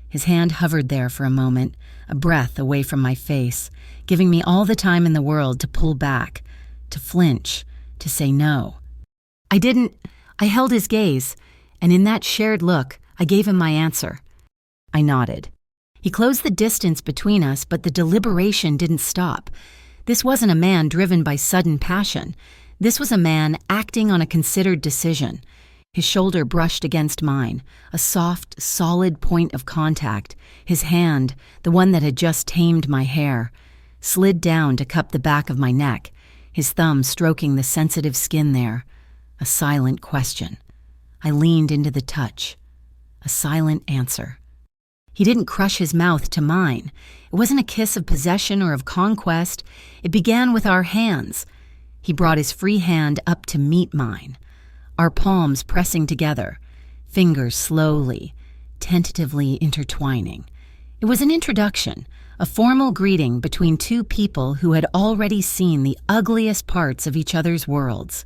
Speaker 1: His hand hovered there for a moment, a breath away from my face, giving me all the time in the world to pull back, to flinch, to say no. I held his gaze, and in that shared look, I gave him my answer. I nodded. He closed the distance between us, but the deliberation didn't stop. This wasn't a man driven by sudden passion. This was a man acting on a considered decision. His shoulder brushed against mine, a soft, solid point of contact. His hand, the one that had just tamed my hair, slid down to cup the back of my neck, his thumb stroking the sensitive skin there. A silent question. I leaned into the touch. A silent answer. He didn't crush his mouth to mine. It wasn't a kiss of possession or of conquest. It began with our hands. He brought his free hand up to meet mine, our palms pressing together, fingers slowly, tentatively intertwining. It was an introduction, a formal greeting between two people who had already seen the ugliest parts of each other's worlds.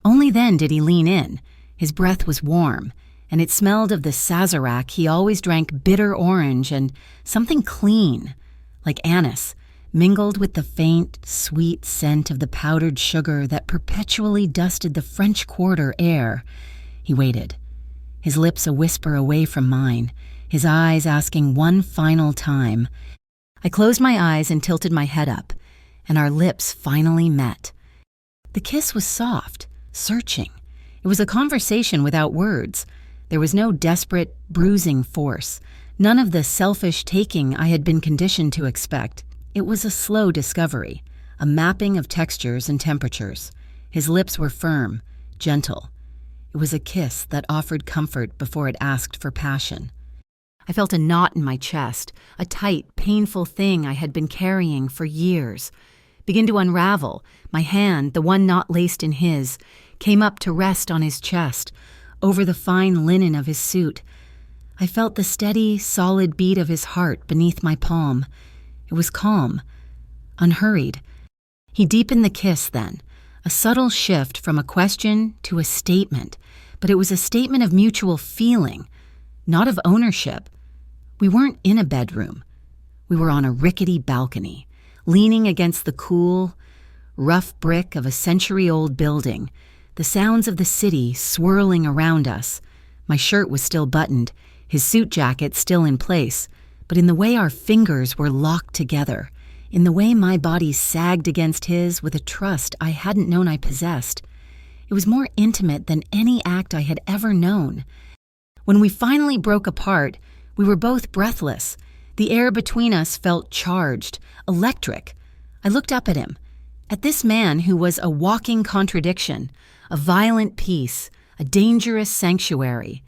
Speaker 1: Only then did he lean in. His breath was warm, and it smelled of the sazerac he always drank, bitter orange and something clean, like anise, mingled with the faint, sweet scent of the powdered sugar that perpetually dusted the French Quarter air. He waited, his lips a whisper away from mine, his eyes asking one final time. I closed my eyes and tilted my head up, and our lips finally met. The kiss was soft, searching. It was a conversation without words. There was no desperate, bruising force, none of the selfish taking I had been conditioned to expect. It was a slow discovery, a mapping of textures and temperatures. His lips were firm, gentle. It was a kiss that offered comfort before it asked for passion. I felt a knot in my chest, a tight, painful thing I had been carrying for years, begin to unravel. My hand, the one not laced in his, came up to rest on his chest, over the fine linen of his suit. I felt the steady, solid beat of his heart beneath my palm. It was calm, unhurried. He deepened the kiss then, a subtle shift from a question to a statement, but it was a statement of mutual feeling, not of ownership. We weren't in a bedroom. We were on a rickety balcony, leaning against the cool, rough brick of a century-old building, the sounds of the city swirling around us. My shirt was still buttoned, his suit jacket still in place, but in the way our fingers were locked together, in the way my body sagged against his with a trust I hadn't known I possessed. It was more intimate than any act I had ever known. When we finally broke apart, we were both breathless. The air between us felt charged, electric. I looked up at him, at this man who was a walking contradiction, a violent peace, a dangerous sanctuary.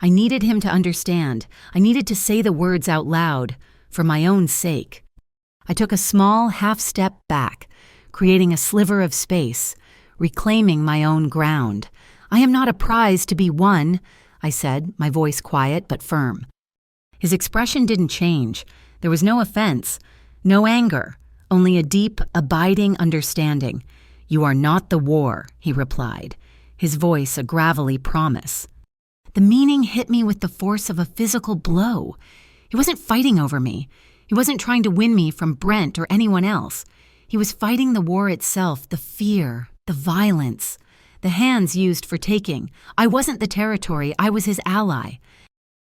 Speaker 1: I needed him to understand. I needed to say the words out loud, for my own sake. I took a small half-step back, creating a sliver of space, reclaiming my own ground. I am not a prize to be won, I said, my voice quiet but firm. His expression didn't change. There was no offense, no anger, only a deep, abiding understanding. You are not the war, he replied, his voice a gravelly promise. The meaning hit me with the force of a physical blow. He wasn't fighting over me. He wasn't trying to win me from Brent or anyone else. He was fighting the war itself, the fear, the violence, the hands used for taking. I wasn't the territory, I was his ally.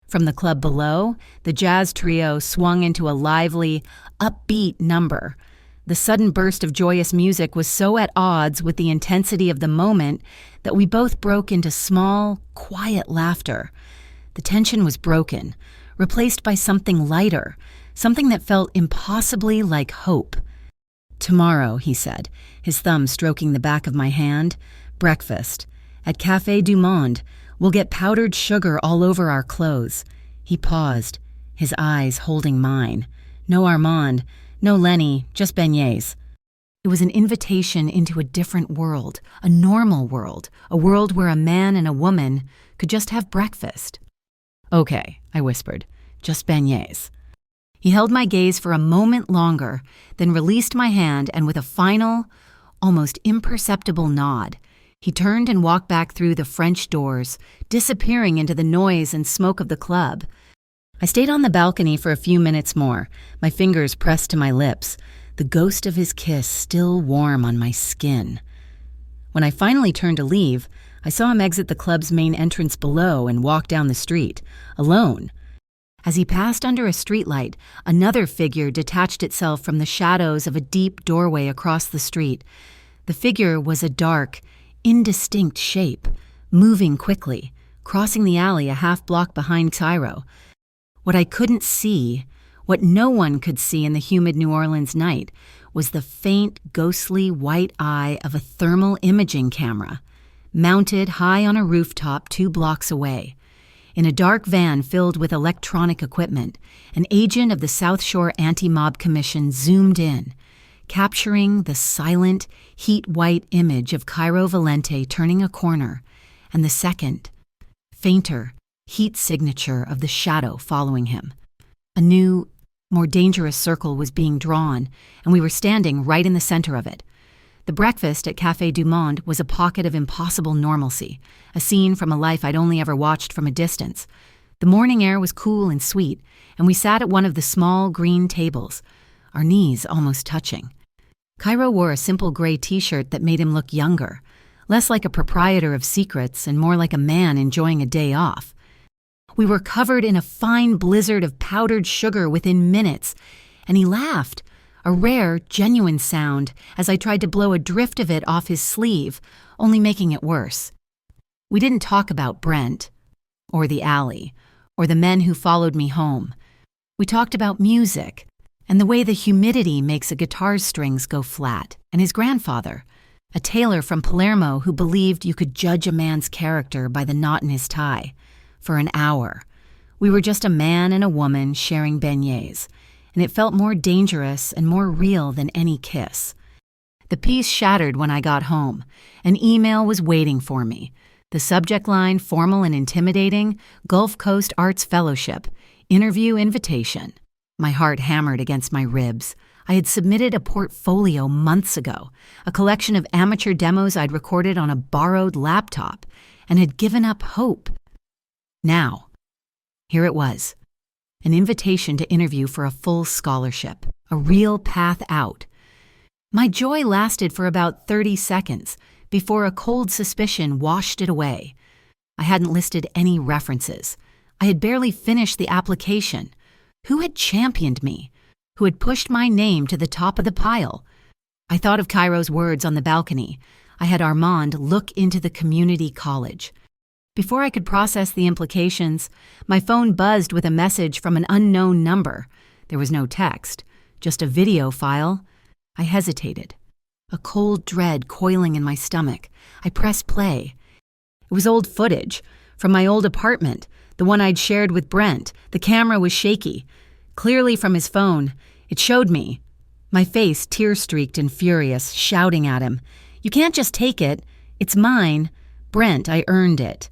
Speaker 1: From the club below, the jazz trio swung into a lively, upbeat number. The sudden burst of joyous music was so at odds with the intensity of the moment that we both broke into small, quiet laughter. The tension was broken, replaced by something lighter, something that felt impossibly like hope. Tomorrow, he said, his thumb stroking the back of my hand, breakfast. At Café du Monde, we'll get powdered sugar all over our clothes. He paused, his eyes holding mine. No Armand, no Lenny, just beignets. It was an invitation into a different world, a normal world, a world where a man and a woman could just have breakfast. Okay, I whispered, just beignets. He held my gaze for a moment longer, then released my hand and with a final, almost imperceptible nod, he turned and walked back through the French doors, disappearing into the noise and smoke of the club. I stayed on the balcony for a few minutes more, my fingers pressed to my lips, the ghost of his kiss still warm on my skin. When I finally turned to leave, I saw him exit the club's main entrance below and walk down the street, alone. As he passed under a streetlight, another figure detached itself from the shadows of a deep doorway across the street. The figure was a dark, indistinct shape, moving quickly, crossing the alley a half-block behind Cairo. What I couldn't see, what no one could see in the humid New Orleans night, was the faint, ghostly white eye of a thermal imaging camera, mounted high on a rooftop 2 blocks away. In a dark van filled with electronic equipment, an agent of the South Shore Anti-Mob Commission zoomed in, capturing the silent, heat-white image of Cairo Valente turning a corner, and the second, fainter, heat signature of the shadow following him. A new, more dangerous circle was being drawn, and we were standing right in the center of it. The breakfast at Café du Monde was a pocket of impossible normalcy, a scene from a life I'd only ever watched from a distance. The morning air was cool and sweet, and we sat at one of the small green tables, our knees almost touching. Cairo wore a simple gray t-shirt that made him look younger, less like a proprietor of secrets and more like a man enjoying a day off. We were covered in a fine blizzard of powdered sugar within minutes, and he laughed, a rare, genuine sound as I tried to blow a drift of it off his sleeve, only making it worse. We didn't talk about Brent, or the alley, or the men who followed me home. We talked about music and the way the humidity makes a guitar's strings go flat, and his grandfather, a tailor from Palermo who believed you could judge a man's character by the knot in his tie. For an hour, we were just a man and a woman sharing beignets, and it felt more dangerous and more real than any kiss. The peace shattered when I got home. An email was waiting for me. The subject line, formal and intimidating, Gulf Coast Arts Fellowship, interview invitation. My heart hammered against my ribs. I had submitted a portfolio months ago, a collection of amateur demos I'd recorded on a borrowed laptop, and had given up hope. Now, here it was, an invitation to interview for a full scholarship, a real path out. My joy lasted for about 30 seconds before a cold suspicion washed it away. I hadn't listed any references. I had barely finished the application. Who had championed me? Who had pushed my name to the top of the pile? I thought of Cairo's words on the balcony. I had Armand look into the community college. Before I could process the implications, my phone buzzed with a message from an unknown number. There was no text, just a video file. I hesitated, a cold dread coiling in my stomach. I pressed play. It was old footage from my old apartment, the one I'd shared with Brent. The camera was shaky. Clearly from his phone, it showed me, my face tear-streaked and furious, shouting at him, "You can't just take it. It's mine. Brent, I earned it."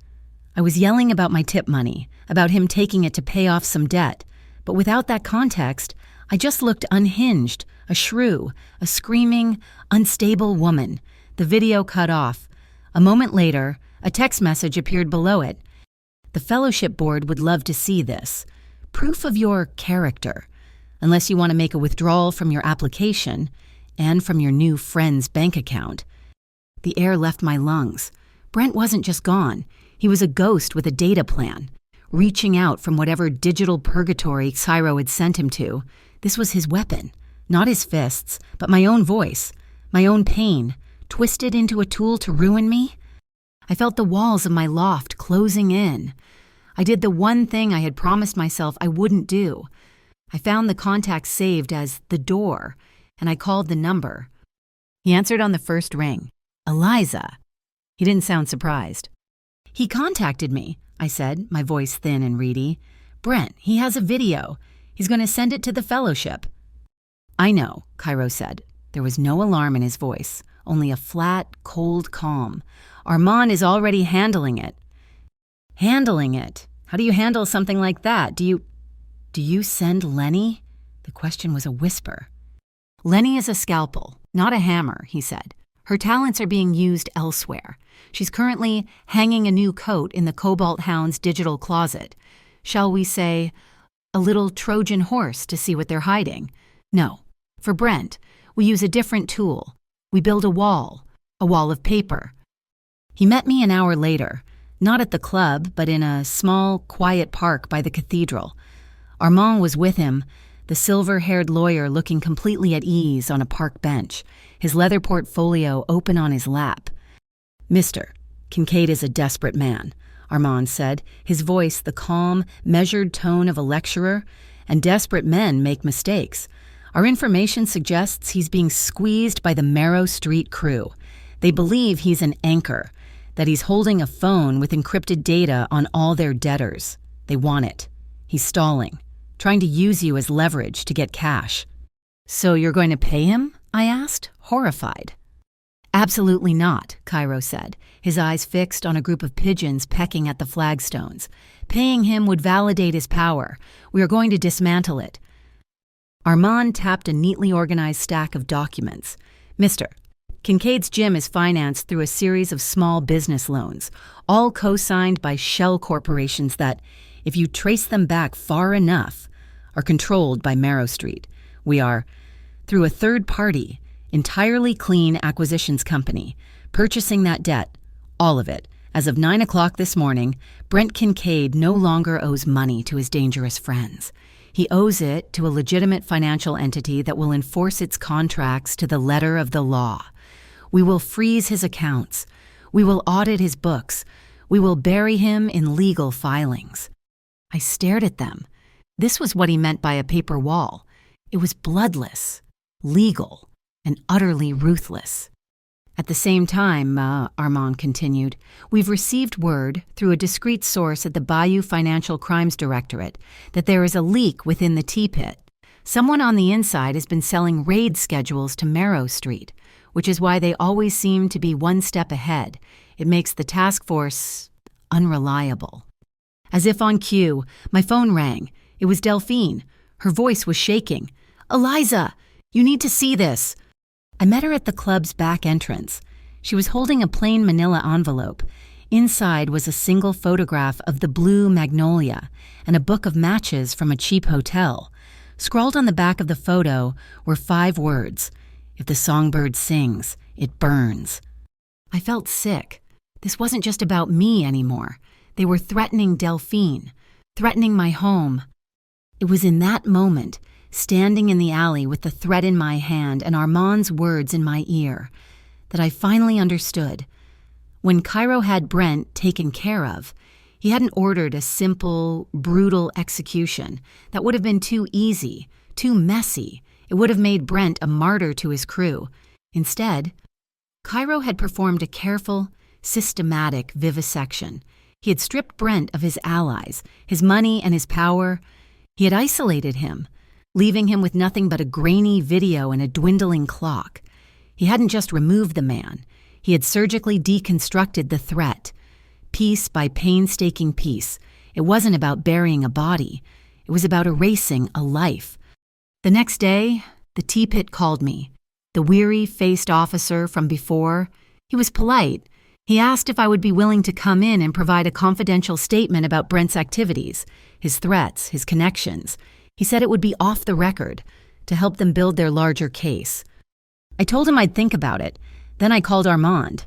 Speaker 1: I was yelling about my tip money, about him taking it to pay off some debt, but without that context, I just looked unhinged, a shrew, a screaming, unstable woman. The video cut off. A moment later, a text message appeared below it. "The fellowship board would love to see this. Proof of your character. Unless you want to make a withdrawal from your application and from your new friend's bank account." The air left my lungs. Brent wasn't just gone. He was a ghost with a data plan, reaching out from whatever digital purgatory Cairo had sent him to. This was his weapon, not his fists, but my own voice, my own pain, twisted into a tool to ruin me. I felt the walls of my loft closing in. I did the one thing I had promised myself I wouldn't do. I found the contact saved as the door, and I called the number. He answered on the first ring. "Eliza." He didn't sound surprised. "He contacted me," I said, my voice thin and reedy. "Brent, he has a video. He's going to send it to the fellowship." "I know," Cairo said. There was no alarm in his voice, only a flat, cold calm. "Armand is already handling it." "Handling it? How do you handle something like that? Do you send Lenny?" The question was a whisper. "Lenny is a scalpel, not a hammer," he said. "Her talents are being used elsewhere. She's currently hanging a new coat in the Cobalt Hound's digital closet. Shall we say, a little Trojan horse to see what they're hiding? No. For Brent, we use a different tool. We build a wall of paper." He met me an hour later, not at the club, but in a small, quiet park by the cathedral. Armand was with him, the silver-haired lawyer looking completely at ease on a park bench, his leather portfolio open on his lap. "Mr. Kincaid is a desperate man," Armand said, his voice the calm, measured tone of a lecturer, "and desperate men make mistakes. Our information suggests he's being squeezed by the Marrow Street crew. They believe he's an anchor, that he's holding a phone with encrypted data on all their debtors. They want it. He's stalling, trying to use you as leverage to get cash." "So you're going to pay him?" I asked, horrified. "Absolutely not," Cairo said, his eyes fixed on a group of pigeons pecking at the flagstones. "Paying him would validate his power. We are going to dismantle it." Armand tapped a neatly organized stack of documents. "Mr. Kincaid's gym is financed through a series of small business loans, all co-signed by shell corporations that, if you trace them back far enough, are controlled by Marrow Street. We are, through a third party, entirely clean acquisitions company, purchasing that debt, all of it. As of 9 o'clock this morning, Brent Kincaid no longer owes money to his dangerous friends. He owes it to a legitimate financial entity that will enforce its contracts to the letter of the law. We will freeze his accounts. We will audit his books. We will bury him in legal filings." I stared at them. This was what he meant by a paper wall. It was bloodless, legal, and utterly ruthless. At the same time, Armand continued, we've received word through a discreet source at the Bayou Financial Crimes Directorate that there is a leak within the T-pit. Someone on the inside has been selling raid schedules to Marrow Street, which is why they always seem to be one step ahead. It makes the task force unreliable. As if on cue, my phone rang. It was Delphine. Her voice was shaking. Eliza, you need to see this. I met her at the club's back entrance. She was holding a plain manila envelope. Inside was a single photograph of the blue magnolia and a book of matches from a cheap hotel. Scrawled on the back of the photo were 5 words. If the songbird sings, it burns. I felt sick. This wasn't just about me anymore. They were threatening Delphine, threatening my home. It was in that moment, standing in the alley with the threat in my hand and Armand's words in my ear, that I finally understood. When Cairo had Brent taken care of, he hadn't ordered a simple, brutal execution that would have been too easy, too messy. It would have made Brent a martyr to his crew. Instead, Cairo had performed a careful, systematic vivisection. He had stripped Brent of his allies, his money and his power. He had isolated him, leaving him with nothing but a grainy video and a dwindling clock. He hadn't just removed the man. He had surgically deconstructed the threat, piece by painstaking piece. It wasn't about burying a body. It was about erasing a life. The next day, the T-pit called me. The weary-faced officer from before. He was polite. He asked if I would be willing to come in and provide a confidential statement about Brent's activities, his threats, his connections. He said it would be off the record, to help them build their larger case. I told him I'd think about it. Then I called Armand.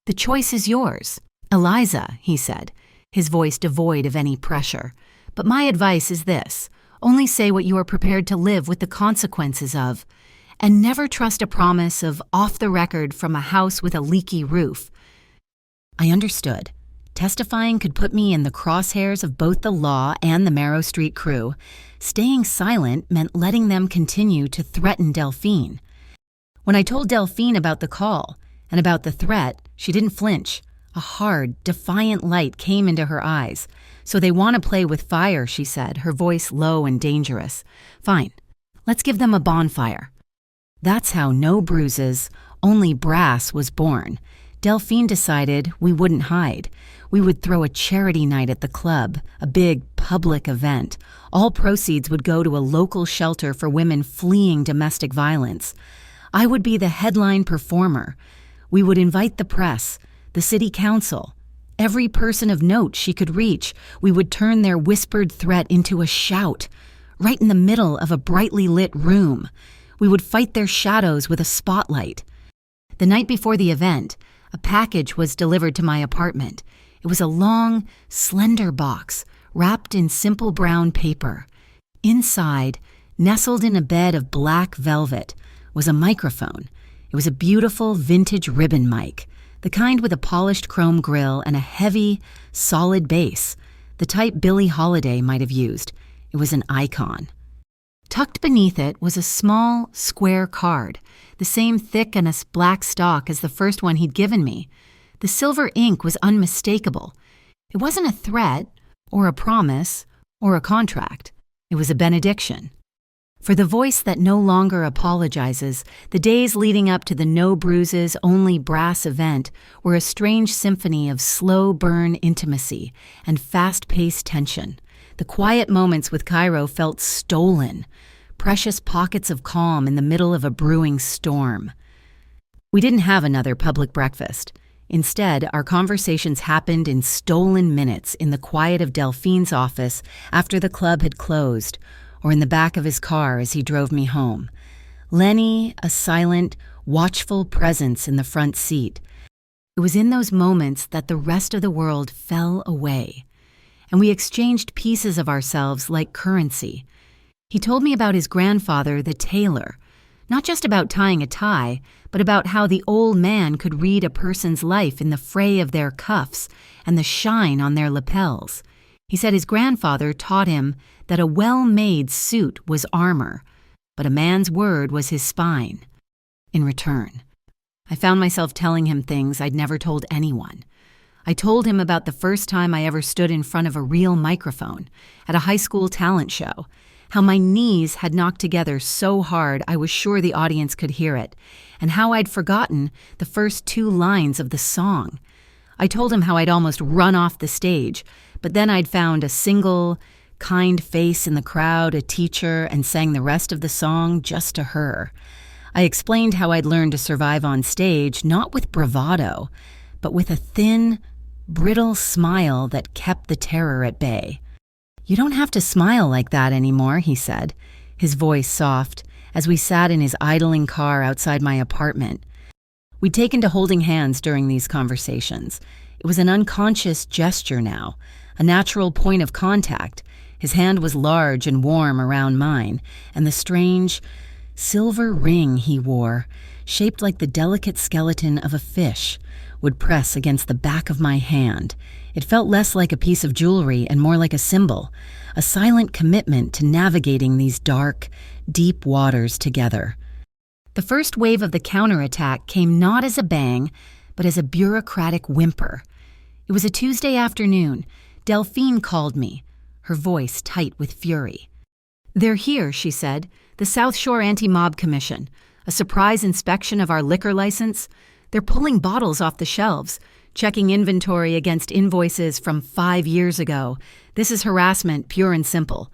Speaker 1: The choice is yours. Eliza, he said, his voice devoid of any pressure. But my advice is this. Only say what you are prepared to live with the consequences of. And never trust a promise of off the record from a house with a leaky roof. I understood. Testifying could put me in the crosshairs of both the law and the Marrow Street crew. Staying silent meant letting them continue to threaten Delphine. When I told Delphine about the call and about the threat, she didn't flinch. A hard, defiant light came into her eyes. So they want to play with fire, she said, her voice low and dangerous. Fine, let's give them a bonfire. That's how No Bruises, Only Brass was born. Delphine decided we wouldn't hide. We would throw a charity night at the club, a big public event. All proceeds would go to a local shelter for women fleeing domestic violence. I would be the headline performer. We would invite the press, the city council, every person of note she could reach. We would turn their whispered threat into a shout, right in the middle of a brightly lit room. We would fight their shadows with a spotlight. The night before the event, a package was delivered to my apartment. It was a long, slender box wrapped in simple brown paper. Inside, nestled in a bed of black velvet, was a microphone. It was a beautiful vintage ribbon mic, the kind with a polished chrome grill and a heavy, solid bass, the type Billie Holiday might have used. It was an icon. Tucked beneath it was a small, square card, the same thick and as black stock as the first one he'd given me. The silver ink was unmistakable. It wasn't a threat, or a promise, or a contract. It was a benediction. For the voice that no longer apologizes, the days leading up to the No Bruises, Only Brass event were a strange symphony of slow burn intimacy and fast-paced tension. The quiet moments with Cairo felt stolen, precious pockets of calm in the middle of a brewing storm. We didn't have another public breakfast. Instead, our conversations happened in stolen minutes in the quiet of Delphine's office after the club had closed, or in the back of his car as he drove me home. Lenny, a silent, watchful presence in the front seat. It was in those moments that the rest of the world fell away, and we exchanged pieces of ourselves like currency. He told me about his grandfather, the tailor, not just about tying a tie, but about how the old man could read a person's life in the fray of their cuffs and the shine on their lapels. He said his grandfather taught him that a well-made suit was armor. but a man's word was his spine. In return, I found myself telling him things I'd never told anyone. I told him about the first time I ever stood in front of a real microphone at a high school talent show, how my knees had knocked together so hard I was sure the audience could hear it, and how I'd forgotten the first 2 lines of the song. I told him how I'd almost run off the stage, but then I'd found a single, kind face in the crowd, a teacher, and sang the rest of the song just to her. I explained how I'd learned to survive on stage, not with bravado, but with a thin, brittle smile that kept the terror at bay. "You don't have to smile like that anymore," he said, his voice soft, as we sat in his idling car outside my apartment. We'd taken to holding hands during these conversations. It was an unconscious gesture now, a natural point of contact. His hand was large and warm around mine, and the strange, silver ring he wore, shaped like the delicate skeleton of a fish, would press against the back of my hand. It felt less like a piece of jewelry and more like a symbol, a silent commitment to navigating these dark, deep waters together. The first wave of the counterattack came not as a bang, but as a bureaucratic whimper. It was a Tuesday afternoon. Delphine called me, her voice tight with fury. "They're here," she said, "the South Shore Anti-Mob Commission. A surprise inspection of our liquor license. They're pulling bottles off the shelves, checking inventory against invoices from 5 years ago. This is harassment, pure and simple."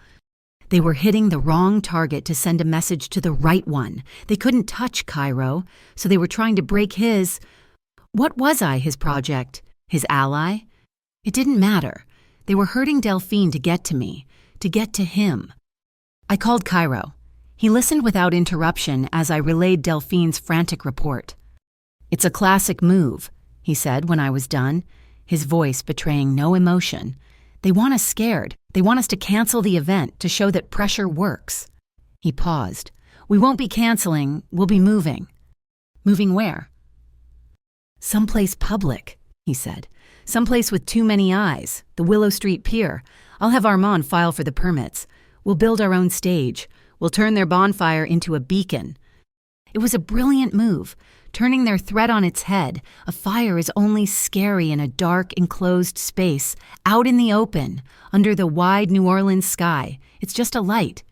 Speaker 1: They were hitting the wrong target to send a message to the right one. They couldn't touch Cairo, so they were trying to break his... What was I, his project? His ally? It didn't matter. They were hurting Delphine to get to me, to get to him. I called Cairo. He listened without interruption as I relayed Delphine's frantic report. "It's a classic move," he said when I was done, his voice betraying no emotion. "They want us scared. They want us to cancel the event to show that pressure works." He paused. "We won't be canceling. We'll be moving." "Moving where?" "Someplace public," he said. "Someplace with too many eyes. The Willow Street Pier. I'll have Armand file for the permits. We'll build our own stage. We'll turn their bonfire into a beacon." It was a brilliant move, turning their threat on its head. A fire is only scary in a dark, enclosed space, out in the open, under the wide New Orleans sky. It's just a light.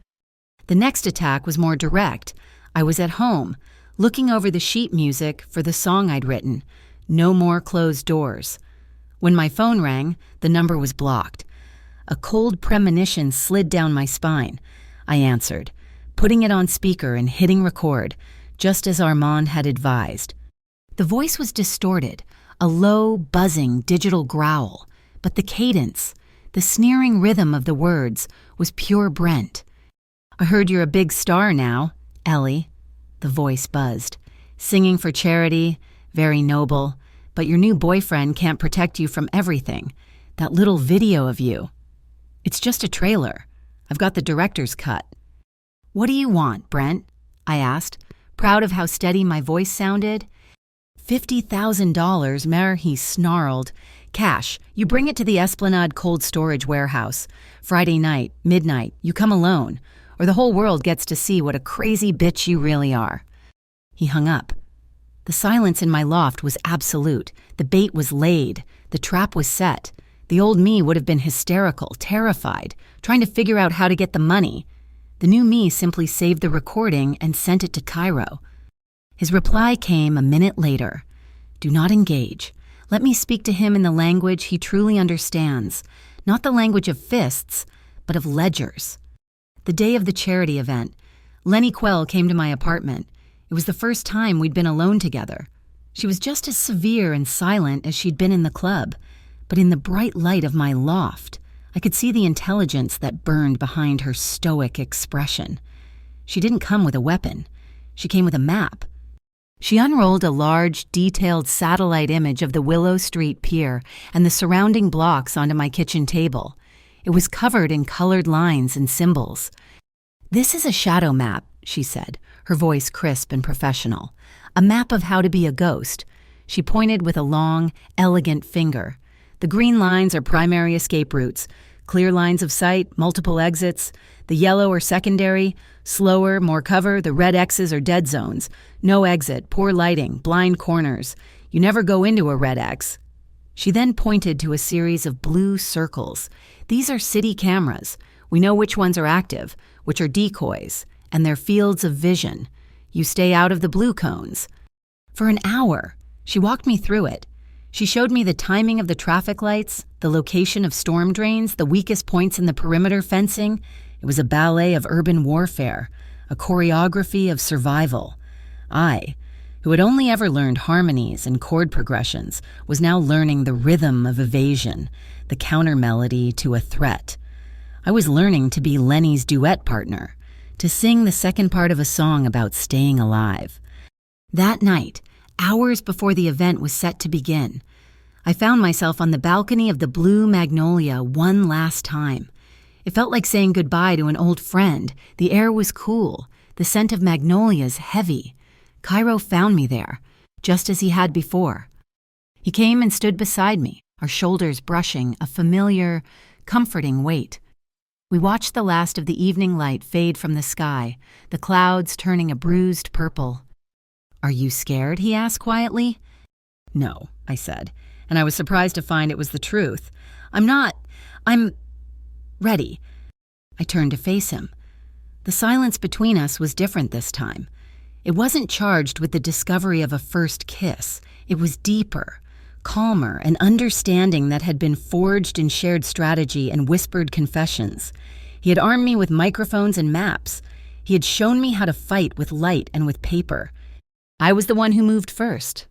Speaker 1: The next attack was more direct. I was at home, looking over the sheet music for the song I'd written, "No More Closed Doors." When my phone rang, the number was blocked. A cold premonition slid down my spine. I answered, putting it on speaker and hitting record, just as Armand had advised. The voice was distorted, a low, buzzing digital growl, but the cadence, the sneering rhythm of the words, was pure Brent. "I heard you're a big star now, Ellie," the voice buzzed. "Singing for charity, very noble, but your new boyfriend can't protect you from everything. That little video of you. It's just a trailer. I've got the director's cut." "What do you want, Brent?" I asked, proud of how steady my voice sounded. $50,000, Mer, he snarled. "Cash. You bring it to the Esplanade cold storage warehouse. Friday night, midnight, you come alone, or the whole world gets to see what a crazy bitch you really are." He hung up. The silence in my loft was absolute. The bait was laid. The trap was set. The old me would have been hysterical, terrified, trying to figure out how to get the money. The new me simply saved the recording and sent it to Cairo. His reply came a minute later. "Do not engage. Let me speak to him in the language he truly understands, not the language of fists, but of ledgers." The day of the charity event, Lenny Quell came to my apartment. It was the first time we'd been alone together. She was just as severe and silent as she'd been in the club, but in the bright light of my loft, I could see the intelligence that burned behind her stoic expression. She didn't come with a weapon. She came with a map. She unrolled a large, detailed satellite image of the Willow Street Pier and the surrounding blocks onto my kitchen table. It was covered in colored lines and symbols. "This is a shadow map," she said, her voice crisp and professional. "A map of how to be a ghost." She pointed with a long, elegant finger. "The green lines are primary escape routes. Clear lines of sight, multiple exits. The yellow are secondary, slower, more cover. The red X's are dead zones. No exit, poor lighting, blind corners. You never go into a red X. She then pointed to a series of blue circles. These are city cameras. We know which ones are active, which are decoys, and they're fields of vision. You stay out of the blue cones. For an hour, she walked me through it. She showed me the timing of the traffic lights, the location of storm drains, the weakest points in the perimeter fencing. It was a ballet of urban warfare, a choreography of survival. I, who had only ever learned harmonies and chord progressions, was now learning the rhythm of evasion, the counter melody to a threat. I was learning to be Lenny's duet partner, to sing the second part of a song about staying alive. That night, hours before the event was set to begin, I found myself on the balcony of the Blue Magnolia one last time. It felt like saying goodbye to an old friend. The air was cool, the scent of magnolias heavy. Cairo found me there, just as he had before. He came and stood beside me, our shoulders brushing, a familiar, comforting weight. We watched the last of the evening light fade from the sky, the clouds turning a bruised purple. "Are you scared?" he asked quietly. "No," I said, and I was surprised to find it was the truth. I'm ready." I turned to face him. The silence between us was different this time. It wasn't charged with the discovery of a first kiss. It was deeper, calmer, an understanding that had been forged in shared strategy and whispered confessions. He had armed me with microphones and maps. He had shown me how to fight with light and with paper. I was the one who moved first.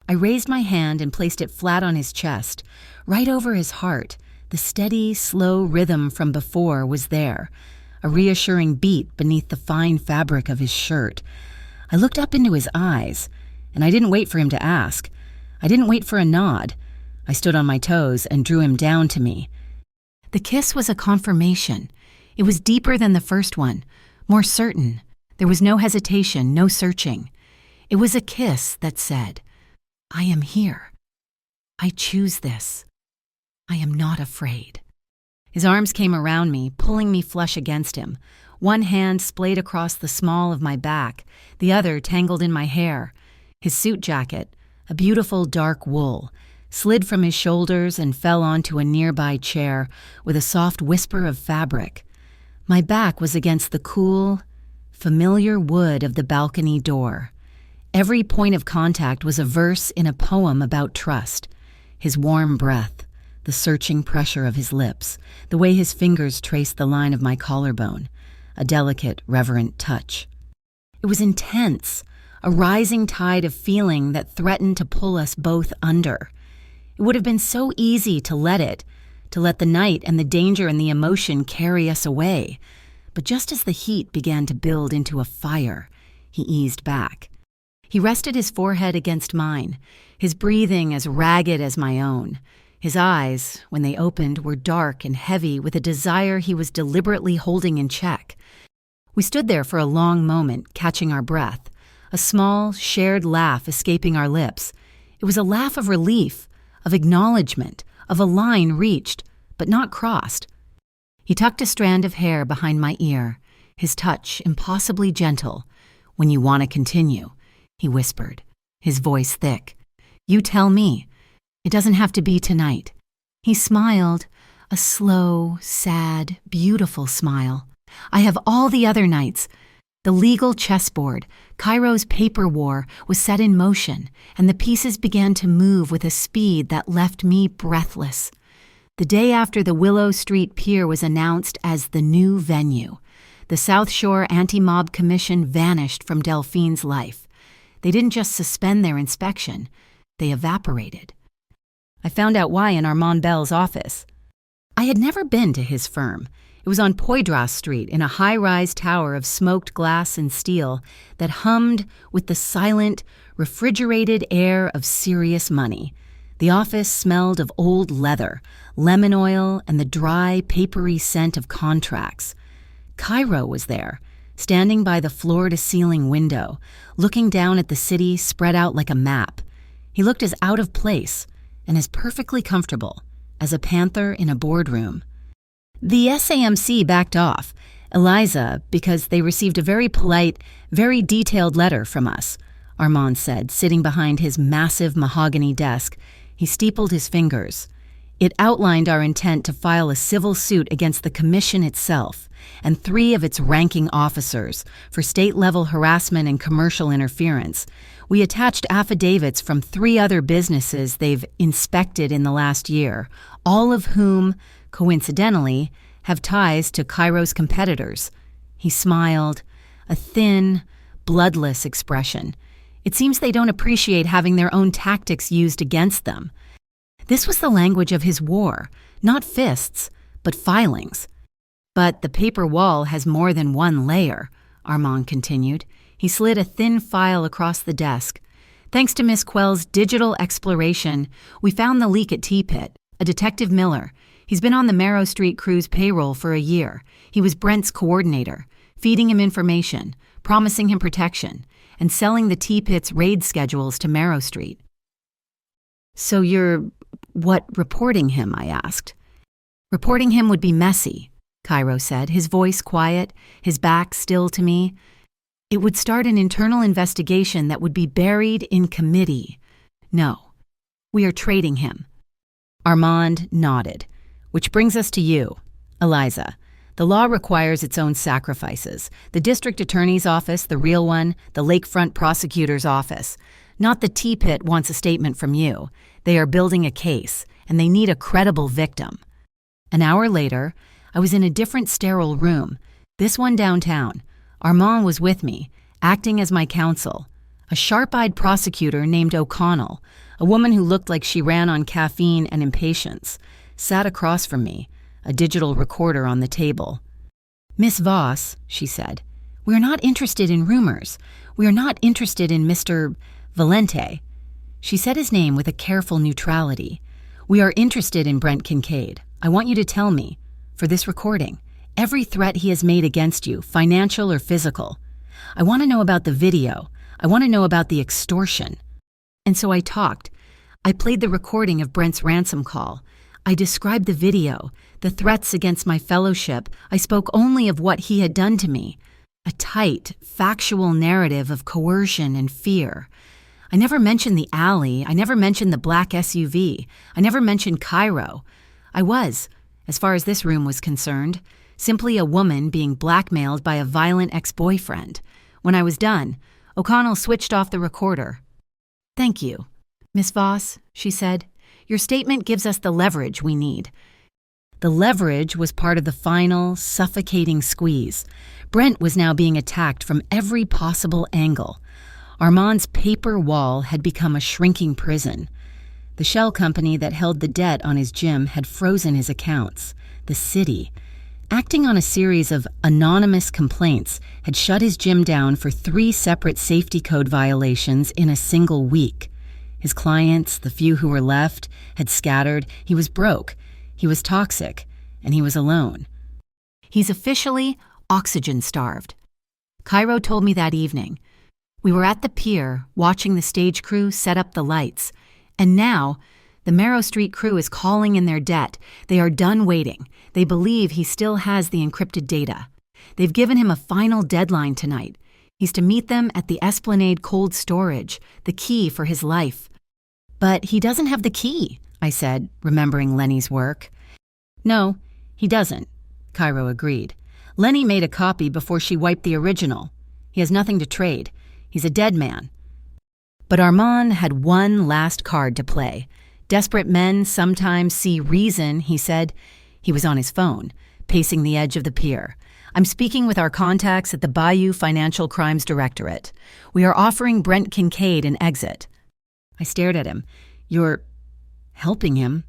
Speaker 1: I raised my hand and placed it flat on his chest, right over his heart. The steady, slow rhythm from before was there, a reassuring beat beneath the fine fabric of his shirt. I looked up into his eyes, and I didn't wait for him to ask. I didn't wait for a nod. I stood on my toes and drew him down to me. The kiss was a confirmation. It was deeper than the first one, more certain. There was no hesitation, no searching. It was a kiss that said, "I am here. I choose this. I am not afraid." His arms came around me, pulling me flush against him. One hand splayed across the small of my back, the other tangled in my hair. His suit jacket, a beautiful dark wool, slid from his shoulders and fell onto a nearby chair with a soft whisper of fabric. My back was against the cool, familiar wood of the balcony door. Every point of contact was a verse in a poem about trust. His warm breath, the searching pressure of his lips, the way his fingers traced the line of my collarbone, a delicate, reverent touch. It was intense, a rising tide of feeling that threatened to pull us both under. It would have been so easy to let the night and the danger and the emotion carry us away. But just as the heat began to build into a fire, he eased back. He rested his forehead against mine, his breathing as ragged as my own. His eyes, when they opened, were dark and heavy with a desire he was deliberately holding in check. We stood there for a long moment, catching our breath, a small, shared laugh escaping our lips. It was a laugh of relief, of acknowledgement, of a line reached, but not crossed. He tucked a strand of hair behind my ear, his touch impossibly gentle. "When you want to continue," he whispered, his voice thick. "You tell me. It doesn't have to be tonight." He smiled, a slow, sad, beautiful smile. "I have all the other nights." The legal chessboard, Cairo's paper war, was set in motion, and the pieces began to move with a speed that left me breathless. The day after the Willow Street Pier was announced as the new venue, the South Shore Anti-Mob Commission vanished from Delphine's life. They didn't just suspend their inspection, they evaporated. I found out why in Armand Bell's office. I had never been to his firm. It was on Poydras Street in a high-rise tower of smoked glass and steel that hummed with the silent, refrigerated air of serious money. The office smelled of old leather, lemon oil, and the dry, papery scent of contracts. Cairo was there, standing by the floor-to-ceiling window, looking down at the city spread out like a map. He looked as out of place and as perfectly comfortable as a panther in a boardroom. The SAMC backed off. Eliza, because they received a very polite, very detailed letter from us, Armand said, sitting behind his massive mahogany desk. He steepled his fingers. It outlined our intent to file a civil suit against the commission itself and 3 of its ranking officers for state-level harassment and commercial interference. We attached affidavits from 3 other businesses they've inspected in the last year, all of whom, coincidentally, have ties to Cairo's competitors. He smiled, a thin, bloodless expression. It seems they don't appreciate having their own tactics used against them. This was the language of his war, not fists, but filings. But the paper wall has more than one layer, Armand continued. He slid a thin file across the desk. Thanks to Miss Quell's digital exploration, we found the leak at T-Pit, a Detective Miller. He's been on the Marrow Street crew's payroll for a year. He was Brent's coordinator, feeding him information, promising him protection, and selling the T-Pit's raid schedules to Marrow Street. So you're, reporting him, I asked. Reporting him would be messy, Cairo said, his voice quiet, his back still to me. It would start an internal investigation that would be buried in committee. No, we are trading him. Armand nodded. Which brings us to you, Eliza. The law requires its own sacrifices. The district attorney's office, the real one, the lakefront prosecutor's office. Not the T-Pit wants a statement from you. They are building a case, and they need a credible victim. An hour later, I was in a different sterile room, this one downtown. Armand was with me, acting as my counsel. A sharp-eyed prosecutor named O'Connell, a woman who looked like she ran on caffeine and impatience, sat across from me, a digital recorder on the table. Miss Voss, she said, we are not interested in rumors. We are not interested in Mr. Valente. She said his name with a careful neutrality. We are interested in Brent Kincaid. I want you to tell me, for this recording, every threat he has made against you, financial or physical. I want to know about the video. I want to know about the extortion. And so I talked. I played the recording of Brent's ransom call. I described the video, the threats against my fellowship. I spoke only of what he had done to me. A tight, factual narrative of coercion and fear. I never mentioned the alley. I never mentioned the black SUV. I never mentioned Cairo. I was, as far as this room was concerned, simply a woman being blackmailed by a violent ex-boyfriend. When I was done, O'Connell switched off the recorder. Thank you, Miss Voss, she said. Your statement gives us the leverage we need. The leverage was part of the final, suffocating squeeze. Brent was now being attacked from every possible angle. Armand's paper wall had become a shrinking prison. The shell company that held the debt on his gym had frozen his accounts. The city, acting on a series of anonymous complaints, had shut his gym down for 3 separate safety code violations in a single week. His clients, the few who were left, had scattered. He was broke. He was toxic. And he was alone. He's officially oxygen-starved. Cairo told me that evening. We were at the pier, watching the stage crew set up the lights. And now, the Marrow Street crew is calling in their debt. They are done waiting. They believe he still has the encrypted data. They've given him a final deadline tonight. He's to meet them at the Esplanade Cold Storage, the key for his life. But he doesn't have the key, I said, remembering Lenny's work. No, he doesn't, Cairo agreed. Lenny made a copy before she wiped the original. He has nothing to trade. He's a dead man. But Armand had one last card to play. Desperate men sometimes see reason, he said. He was on his phone, pacing the edge of the pier. I'm speaking with our contacts at the Bayou Financial Crimes Directorate. We are offering Brent Kincaid an exit. I stared at him. You're helping him?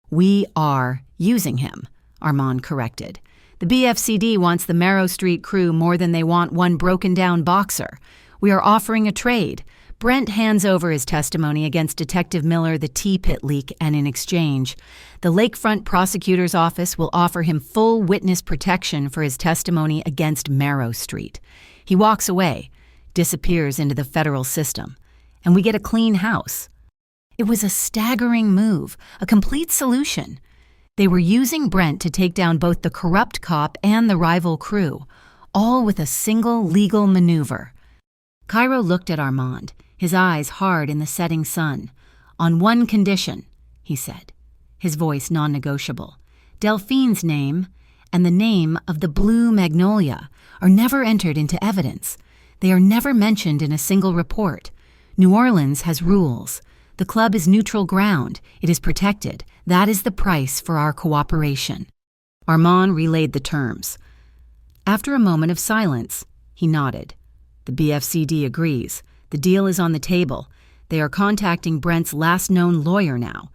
Speaker 1: We are using him, Armand corrected. The BFCD wants the Marrow Street crew more than they want one broken-down boxer. We are offering a trade. Brent hands over his testimony against Detective Miller the T-Pit leak, and in exchange, the Lakefront Prosecutor's Office will offer him full witness protection for his testimony against Marrow Street. He walks away, disappears into the federal system, and we get a clean house. It was a staggering move, a complete solution. They were using Brent to take down both the corrupt cop and the rival crew, all with a single legal maneuver. Cairo looked at Armand, his eyes hard in the setting sun. "On one condition," he said, his voice non-negotiable. "Delphine's name and the name of the Blue Magnolia are never entered into evidence. They are never mentioned in a single report. New Orleans has rules. The club is neutral ground. It is protected. That is the price for our cooperation." Armand relayed the terms. After a moment of silence, he nodded. "The BFCD agrees. The deal is on the table. They are contacting Brent's last known lawyer now."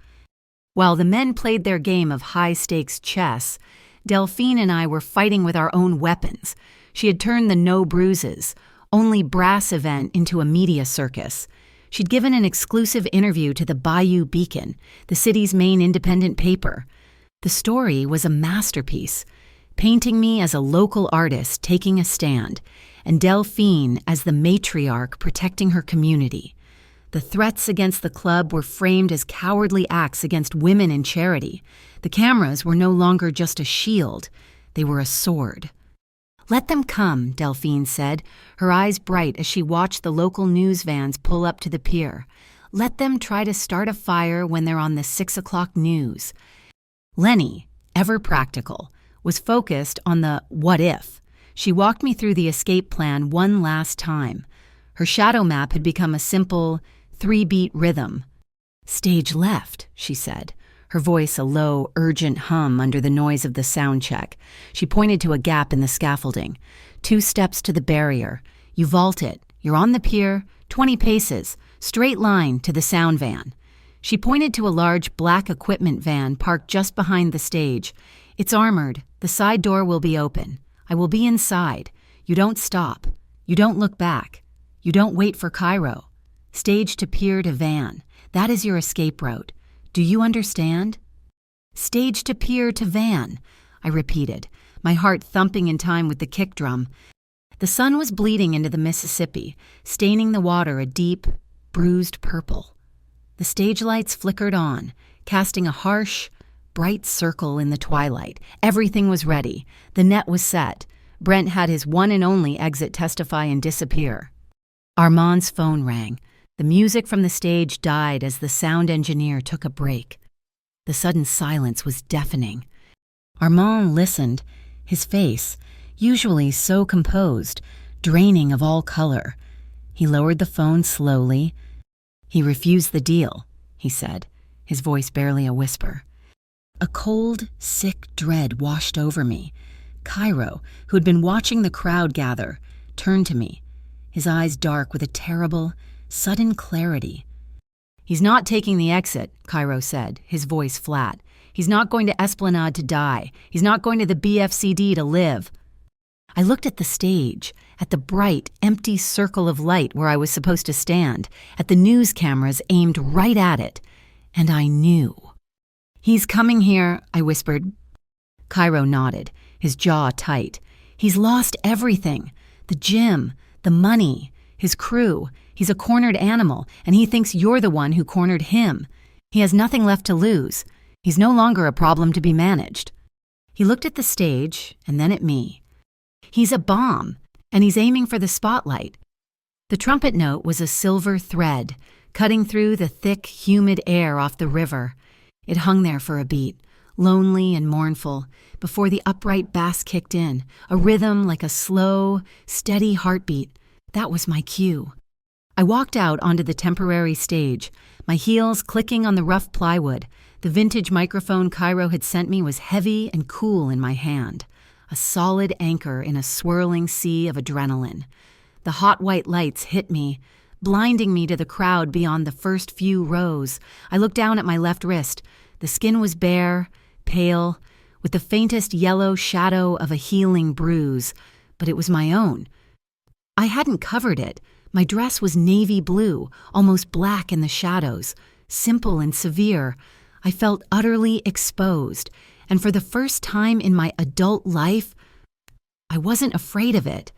Speaker 1: While the men played their game of high-stakes chess, Delphine and I were fighting with our own weapons. She had turned the no bruises, only brass event into a media circus. She'd given an exclusive interview to the Bayou Beacon, the city's main independent paper. The story was a masterpiece, painting me as a local artist taking a stand, and Delphine as the matriarch protecting her community. The threats against the club were framed as cowardly acts against women in charity. The cameras were no longer just a shield, they were a sword. "Let them come," Delphine said, her eyes bright as she watched the local news vans pull up to the pier. "Let them try to start a fire when they're on the 6 o'clock news." Lenny, ever practical, was focused on the what if. She walked me through the escape plan one last time. Her shadow map had become a simple 3-beat rhythm. "Stage left," she said, her voice a low, urgent hum under the noise of the sound check. She pointed to a gap in the scaffolding. 2 steps to the barrier. You vault it. You're on the pier, 20 paces, straight line to the sound van. She pointed to a large black equipment van parked just behind the stage. "It's armored. The side door will be open. I will be inside. You don't stop. You don't look back. You don't wait for Cairo. Stage to pier to van. That is your escape route. Do you understand?" "Stage to pier to van," I repeated, my heart thumping in time with the kick drum. The sun was bleeding into the Mississippi, staining the water a deep, bruised purple. The stage lights flickered on, casting a harsh, bright circle in the twilight. Everything was ready. The net was set. Brent had his one and only exit testify and disappear. Armand's phone rang. The music from the stage died as the sound engineer took a break. The sudden silence was deafening. Armand listened, his face, usually so composed, draining of all color. He lowered the phone slowly. "He refused the deal," he said, his voice barely a whisper. A cold, sick dread washed over me. Cairo, who had been watching the crowd gather, turned to me, his eyes dark with a terrible, sudden clarity. "He's not taking the exit," Cairo said, his voice flat. "He's not going to Esplanade to die. He's not going to the BFCD to live." I looked at the stage, at the bright, empty circle of light where I was supposed to stand, at the news cameras aimed right at it, and I knew. "He's coming here," I whispered. Cairo nodded, his jaw tight. "He's lost everything. The gym, the money, his crew. He's a cornered animal, and he thinks you're the one who cornered him. He has nothing left to lose. He's no longer a problem to be managed." He looked at the stage, and then at me. "He's a bomb, and he's aiming for the spotlight." The trumpet note was a silver thread, cutting through the thick, humid air off the river. It hung there for a beat, lonely and mournful, before the upright bass kicked in, a rhythm like a slow, steady heartbeat. That was my cue. I walked out onto the temporary stage, my heels clicking on the rough plywood. The vintage microphone Cairo had sent me was heavy and cool in my hand, a solid anchor in a swirling sea of adrenaline. The hot white lights hit me, blinding me to the crowd beyond the first few rows. I looked down at my left wrist. The skin was bare, pale, with the faintest yellow shadow of a healing bruise, but it was my own. I hadn't covered it. My dress was navy blue, almost black in the shadows, simple and severe. I felt utterly exposed, and for the first time in my adult life, I wasn't afraid of it.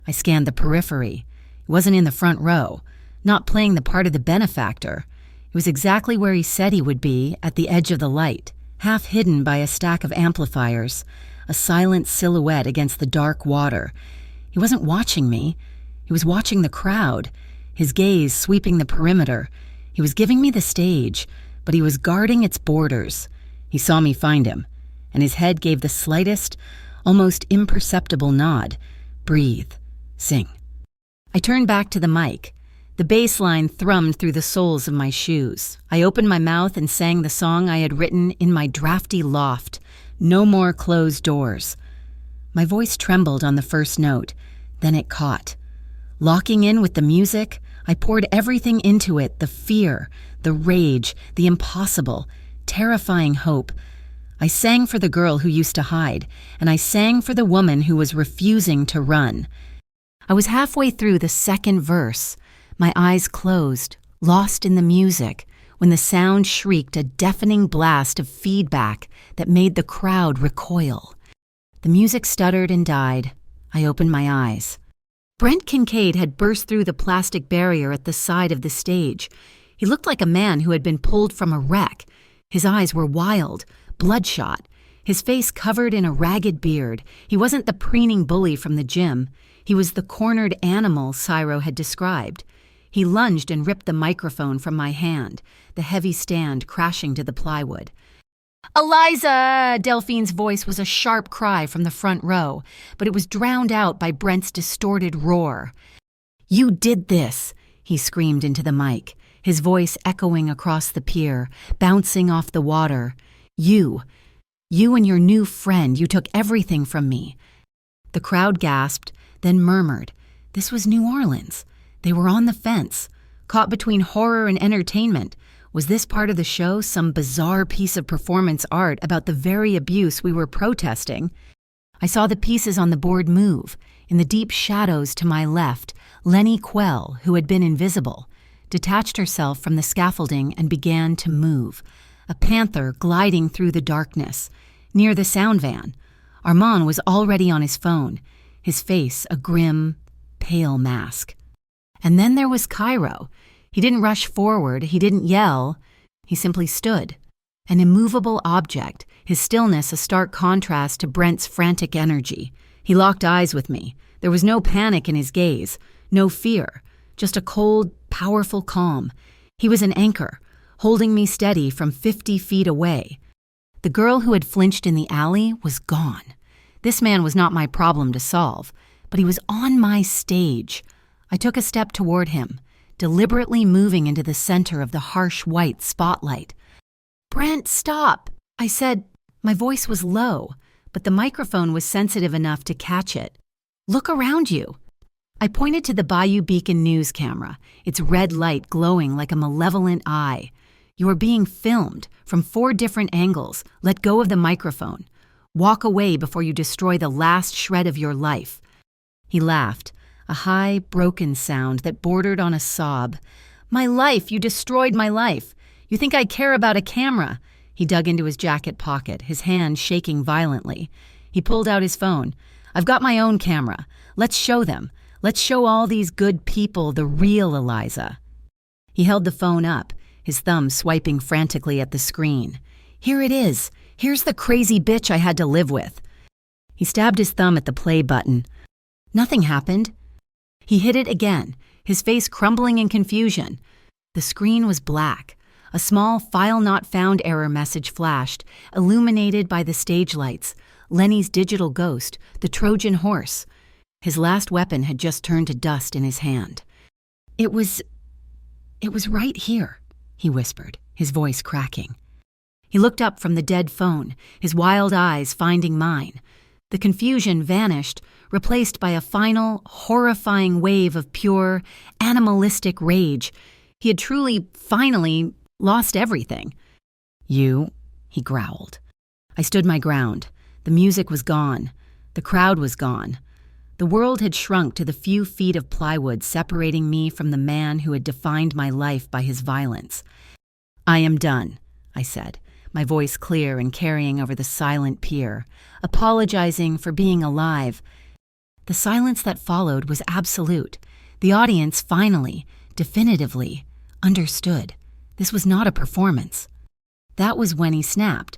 Speaker 1: I scanned the periphery. It wasn't in the front row, not playing the part of the benefactor. It was exactly where he said he would be, at the edge of the light, half hidden by a stack of amplifiers, a silent silhouette against the dark water. He wasn't watching me. He was watching the crowd, his gaze sweeping the perimeter. He was giving me the stage, but he was guarding its borders. He saw me find him, and his head gave the slightest, almost imperceptible nod. Breathe. Sing. I turned back to the mic. The bass line thrummed through the soles of my shoes. I opened my mouth and sang the song I had written in my drafty loft, No More Closed Doors. My voice trembled on the first note, then it caught. Locking in with the music, I poured everything into it, the fear, the rage, the impossible, terrifying hope. I sang for the girl who used to hide, and I sang for the woman who was refusing to run. I was halfway through the second verse, my eyes closed, lost in the music, when the sound shrieked a deafening blast of feedback that made the crowd recoil. The music stuttered and died. I opened my eyes. Brent Kincaid had burst through the plastic barrier at the side of the stage. He looked like a man who had been pulled from a wreck. His eyes were wild, bloodshot, his face covered in a ragged beard. He wasn't the preening bully from the gym. He was the cornered animal Cyro had described. He lunged and ripped the microphone from my hand, the heavy stand crashing to the plywood. "Eliza!" Delphine's voice was a sharp cry from the front row, but it was drowned out by Brent's distorted roar. "You did this!" he screamed into the mic, his voice echoing across the pier, bouncing off the water. You and your new friend, you took everything from me." The crowd gasped, then murmured. This was New Orleans. They were on the fence, caught between horror and entertainment. Was this part of the show some bizarre piece of performance art about the very abuse we were protesting? I saw the pieces on the board move. In the deep shadows to my left, Lenny Quell, who had been invisible, detached herself from the scaffolding and began to move, a panther gliding through the darkness. Near the sound van, Armand was already on his phone, his face a grim, pale mask. And then there was Cairo. He didn't rush forward, he didn't yell, he simply stood. An immovable object, his stillness a stark contrast to Brent's frantic energy. He locked eyes with me. There was no panic in his gaze, no fear, just a cold, powerful calm. He was an anchor, holding me steady from 50 feet away. The girl who had flinched in the alley was gone. This man was not my problem to solve, but he was on my stage. I took a step toward him, deliberately moving into the center of the harsh white spotlight. "Brent, stop!" I said. My voice was low, but the microphone was sensitive enough to catch it. "Look around you." I pointed to the Bayou Beacon news camera, its red light glowing like a malevolent eye. "You are being filmed from 4 different angles. Let go of the microphone. Walk away before you destroy the last shred of your life." He laughed, a high, broken sound that bordered on a sob. "My life! You destroyed my life! You think I care about a camera?" He dug into his jacket pocket, his hand shaking violently. He pulled out his phone. "I've got my own camera. Let's show them. Let's show all these good people the real Eliza." He held the phone up, his thumb swiping frantically at the screen. "Here it is. Here's the crazy bitch I had to live with." He stabbed his thumb at the play button. Nothing happened. He hit it again, his face crumbling in confusion. The screen was black. A small file not found error message flashed, illuminated by the stage lights. Lenny's digital ghost, the Trojan horse. His last weapon had just turned to dust in his hand. It was right here," he whispered, his voice cracking. He looked up from the dead phone, his wild eyes finding mine. The confusion vanished, replaced by a final, horrifying wave of pure, animalistic rage. He had truly, finally, lost everything. "You," he growled. I stood my ground. The music was gone. The crowd was gone. The world had shrunk to the few feet of plywood separating me from the man who had defined my life by his violence. "I am done," I said, my voice clear and carrying over the silent pier, apologizing for being alive. The silence that followed was absolute. The audience finally, definitively, understood. This was not a performance. That was when he snapped.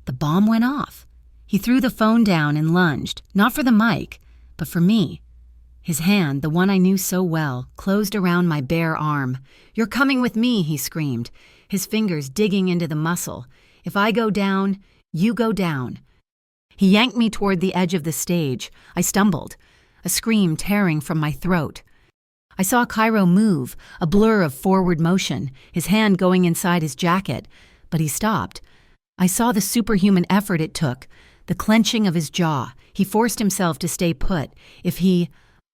Speaker 1: The bomb went off. He threw the phone down and lunged, not for the mic, but for me. His hand, the one I knew so well, closed around my bare arm. "You're coming with me," he screamed, his fingers digging into the muscle. "If I go down, you go down." He yanked me toward the edge of the stage. I stumbled, a scream tearing from my throat. I saw Cairo move, a blur of forward motion, his hand going inside his jacket, but he stopped. I saw the superhuman effort it took, the clenching of his jaw. He forced himself to stay put. If he,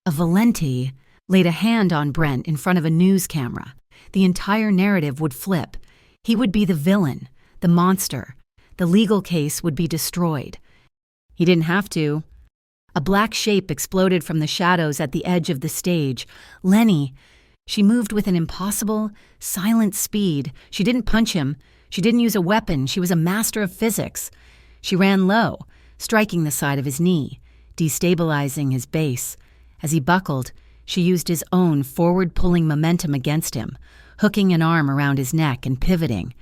Speaker 1: a Valenti, laid a hand on Brent in front of a news camera, the entire narrative would flip. He would be the villain, the monster. The legal case would be destroyed. He didn't have to. A black shape exploded from the shadows at the edge of the stage. Lenny. She moved with an impossible, silent speed. She didn't punch him. She didn't use a weapon. She was a master of physics. She ran low, striking the side of his knee, destabilizing his base. As he buckled, she used his own forward-pulling momentum against him, hooking an arm around his neck and pivoting.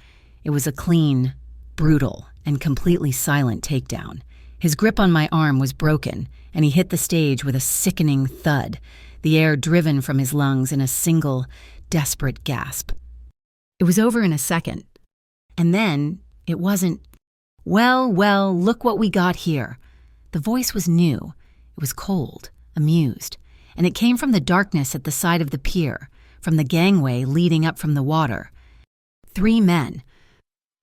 Speaker 1: It was a clean, brutal, and completely silent takedown. His grip on my arm was broken, and he hit the stage with a sickening thud, the air driven from his lungs in a single, desperate gasp. It was over in a second. And then, it wasn't, "Well, look what we got here." The voice was new. It was cold, amused, and it came from the darkness at the side of the pier, from the gangway leading up from the water. 3 men.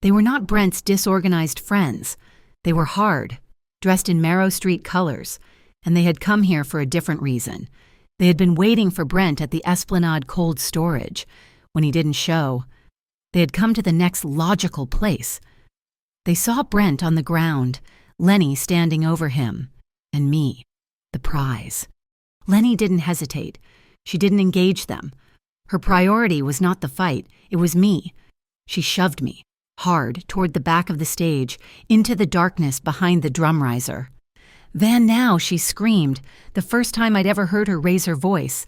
Speaker 1: They were not Brent's disorganized friends. They were hard, dressed in Marrow Street colors, and they had come here for a different reason. They had been waiting for Brent at the Esplanade cold storage. When he didn't show, they had come to the next logical place. They saw Brent on the ground, Lenny standing over him, and me, the prize. Lenny didn't hesitate. She didn't engage them. Her priority was not the fight, it was me. She shoved me, hard, toward the back of the stage, into the darkness behind the drum riser. "Van now," she screamed, the first time I'd ever heard her raise her voice.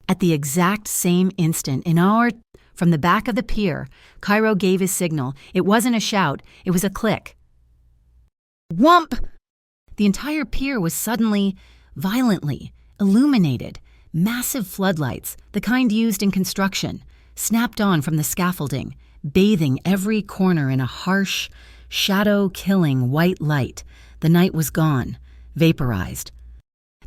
Speaker 1: At the exact same instant, from the back of the pier, Cairo gave his signal. It wasn't a shout, it was a click. Whump! The entire pier was suddenly, violently, illuminated. Massive floodlights, the kind used in construction, snapped on from the scaffolding, bathing every corner in a harsh, shadow-killing white light. The night was gone, vaporized.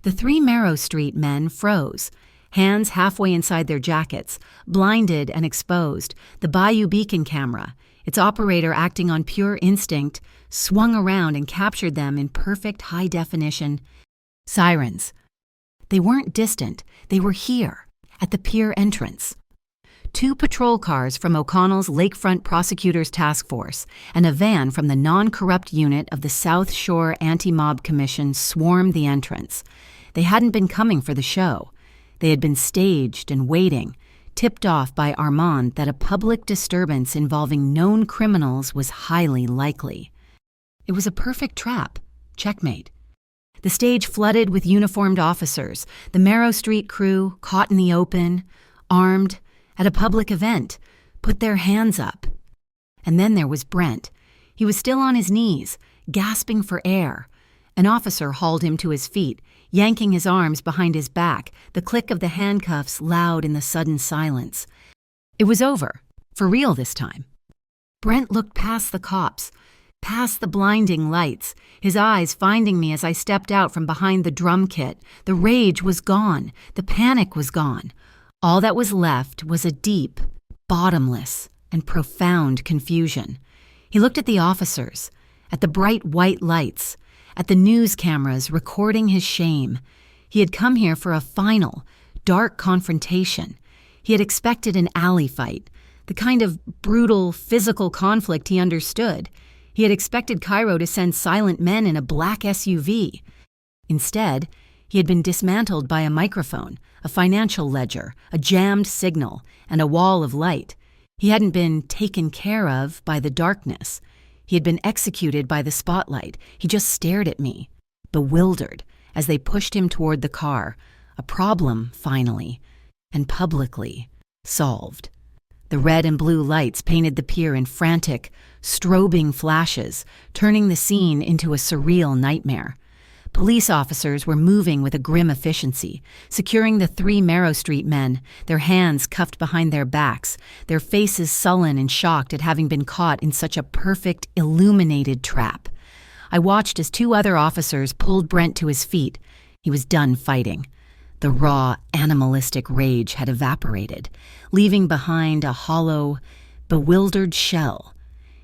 Speaker 1: The 3 Marrow Street men froze, hands halfway inside their jackets, blinded and exposed. The Bayou Beacon camera, its operator acting on pure instinct, swung around and captured them in perfect high definition. Sirens. They weren't distant, they were here, at the pier entrance. 2 patrol cars from O'Connell's Lakefront Prosecutors Task Force and a van from the non-corrupt unit of the South Shore Anti-Mob Commission swarmed the entrance. They hadn't been coming for the show. They had been staged and waiting, tipped off by Armand that a public disturbance involving known criminals was highly likely. It was a perfect trap. Checkmate. The stage flooded with uniformed officers, the Marrow Street crew, caught in the open, armed, at a public event, put their hands up. And then there was Brent. He was still on his knees, gasping for air. An officer hauled him to his feet, yanking his arms behind his back, the click of the handcuffs loud in the sudden silence. It was over, for real this time. Brent looked past the cops, past the blinding lights, his eyes finding me as I stepped out from behind the drum kit. The rage was gone, the panic was gone. All that was left was a deep, bottomless, and profound confusion. He looked at the officers, at the bright white lights, at the news cameras recording his shame. He had come here for a final, dark confrontation. He had expected an alley fight, the kind of brutal, physical conflict he understood. He had expected Cairo to send silent men in a black SUV. Instead, he had been dismantled by a microphone, a financial ledger, a jammed signal, and a wall of light. He hadn't been taken care of by the darkness. He had been executed by the spotlight. He just stared at me, bewildered, as they pushed him toward the car. A problem, finally, and publicly, solved. The red and blue lights painted the pier in frantic, strobing flashes, turning the scene into a surreal nightmare. Police officers were moving with a grim efficiency, securing the 3 Marrow Street men, their hands cuffed behind their backs, their faces sullen and shocked at having been caught in such a perfect, illuminated trap. I watched as 2 other officers pulled Brent to his feet. He was done fighting. The raw, animalistic rage had evaporated, leaving behind a hollow, bewildered shell.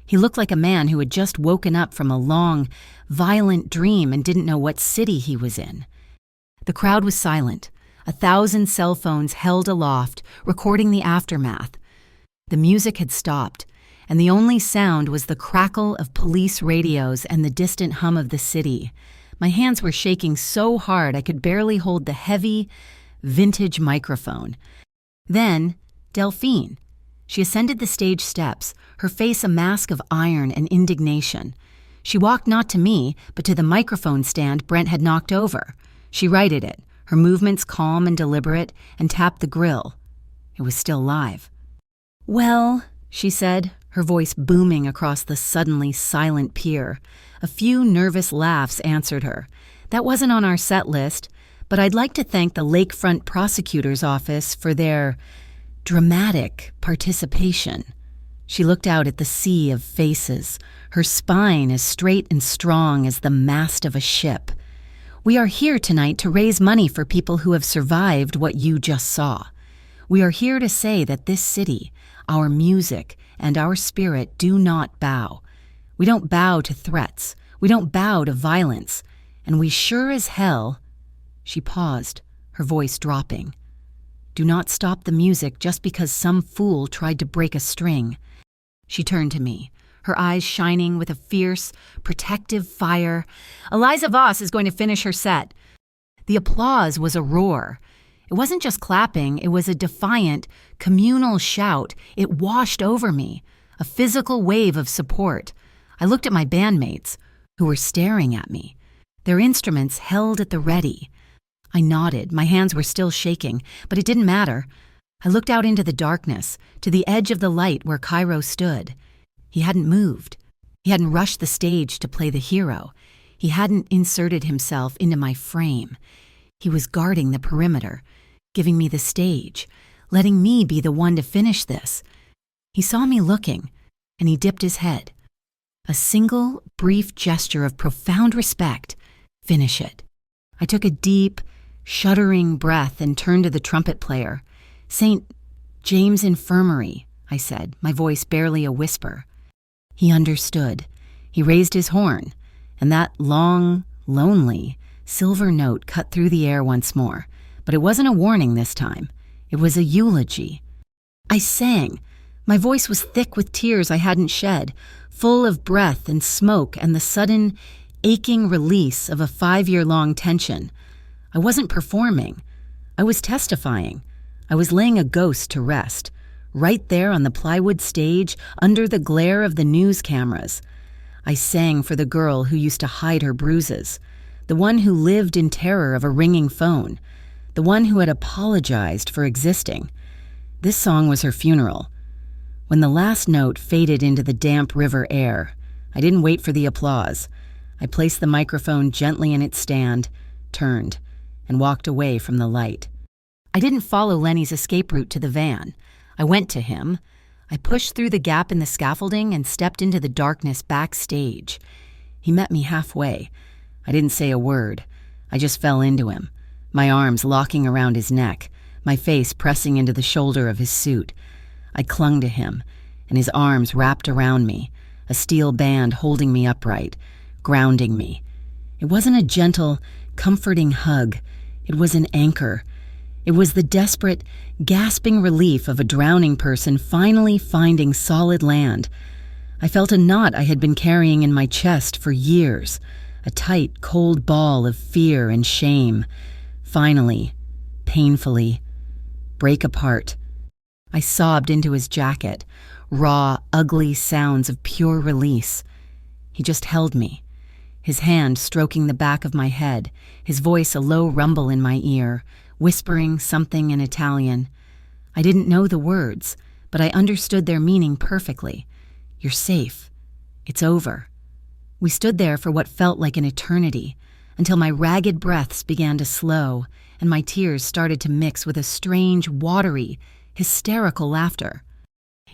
Speaker 1: He looked like a man who had just woken up from a long, violent dream and didn't know what city he was in. The crowd was silent, 1,000 cell phones held aloft, recording the aftermath. The music had stopped, and the only sound was the crackle of police radios and the distant hum of the city. My hands were shaking so hard I could barely hold the heavy, vintage microphone. Then, Delphine. She ascended the stage steps, her face a mask of iron and indignation. She walked not to me, but to the microphone stand Brent had knocked over. She righted it, her movements calm and deliberate, and tapped the grill. It was still live. "Well," she said, her voice booming across the suddenly silent pier. A few nervous laughs answered her. "That wasn't on our set list, but I'd like to thank the Lakefront Prosecutor's Office for their dramatic participation." She looked out at the sea of faces, her spine as straight and strong as the mast of a ship. "We are here tonight to raise money for people who have survived what you just saw. We are here to say that this city, our music, and our spirit do not bow. We don't bow to threats. We don't bow to violence. And we sure as hell—" She paused, her voice dropping. "Do not stop the music just because some fool tried to break a string." She turned to me, her eyes shining with a fierce, protective fire. "Eliza Voss is going to finish her set." The applause was a roar. It wasn't just clapping, it was a defiant, communal shout. It washed over me, a physical wave of support. I looked at my bandmates, who were staring at me, their instruments held at the ready. I nodded, my hands were still shaking, but it didn't matter. I looked out into the darkness, to the edge of the light where Cairo stood. He hadn't moved. He hadn't rushed the stage to play the hero. He hadn't inserted himself into my frame. He was guarding the perimeter, giving me the stage, letting me be the one to finish this. He saw me looking, and he dipped his head. A single, brief gesture of profound respect. Finish it. I took a deep, shuddering breath and turned to the trumpet player. "St. James Infirmary," I said, my voice barely a whisper. He understood. He raised his horn, and that long, lonely, silver note cut through the air once more. But it wasn't a warning this time. It was a eulogy. I sang. My voice was thick with tears I hadn't shed, full of breath and smoke and the sudden, aching release of a 5-year-long tension. I wasn't performing. I was testifying. I was laying a ghost to rest, right there on the plywood stage, under the glare of the news cameras. I sang for the girl who used to hide her bruises, the one who lived in terror of a ringing phone, the one who had apologized for existing. This song was her funeral. When the last note faded into the damp river air, I didn't wait for the applause. I placed the microphone gently in its stand, turned, and walked away from the light. I didn't follow Lenny's escape route to the van. I went to him. I pushed through the gap in the scaffolding and stepped into the darkness backstage. He met me halfway. I didn't say a word. I just fell into him, my arms locking around his neck, my face pressing into the shoulder of his suit. I clung to him, and his arms wrapped around me, a steel band holding me upright, grounding me. It wasn't a gentle, comforting hug. It was an anchor. It was the desperate, gasping relief of a drowning person finally finding solid land. I felt a knot I had been carrying in my chest for years, a tight, cold ball of fear and shame. Finally, painfully, break apart. I sobbed into his jacket, raw, ugly sounds of pure release. He just held me, his hand stroking the back of my head, his voice a low rumble in my ear, whispering something in Italian. I didn't know the words, but I understood their meaning perfectly. You're safe. It's over. We stood there for what felt like an eternity, until my ragged breaths began to slow and my tears started to mix with a strange, watery, hysterical laughter.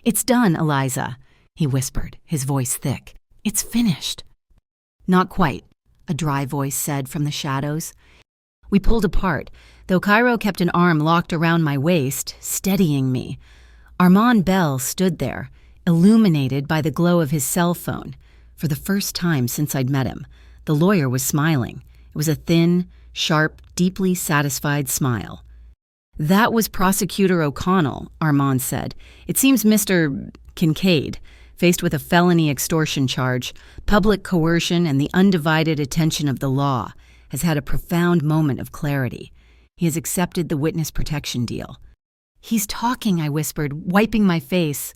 Speaker 1: "It's done, Eliza," he whispered, his voice thick. "It's finished." "Not quite," a dry voice said from the shadows. We pulled apart, though Cairo kept an arm locked around my waist, steadying me. Armand Bell stood there, illuminated by the glow of his cell phone. For the first time since I'd met him, the lawyer was smiling. It was a thin, sharp, deeply satisfied smile. "That was Prosecutor O'Connell," Armand said. "It seems Mr. Kincaid, faced with a felony extortion charge, public coercion, and the undivided attention of the law, has had a profound moment of clarity. He has accepted the witness protection deal." "He's talking," I whispered, wiping my face.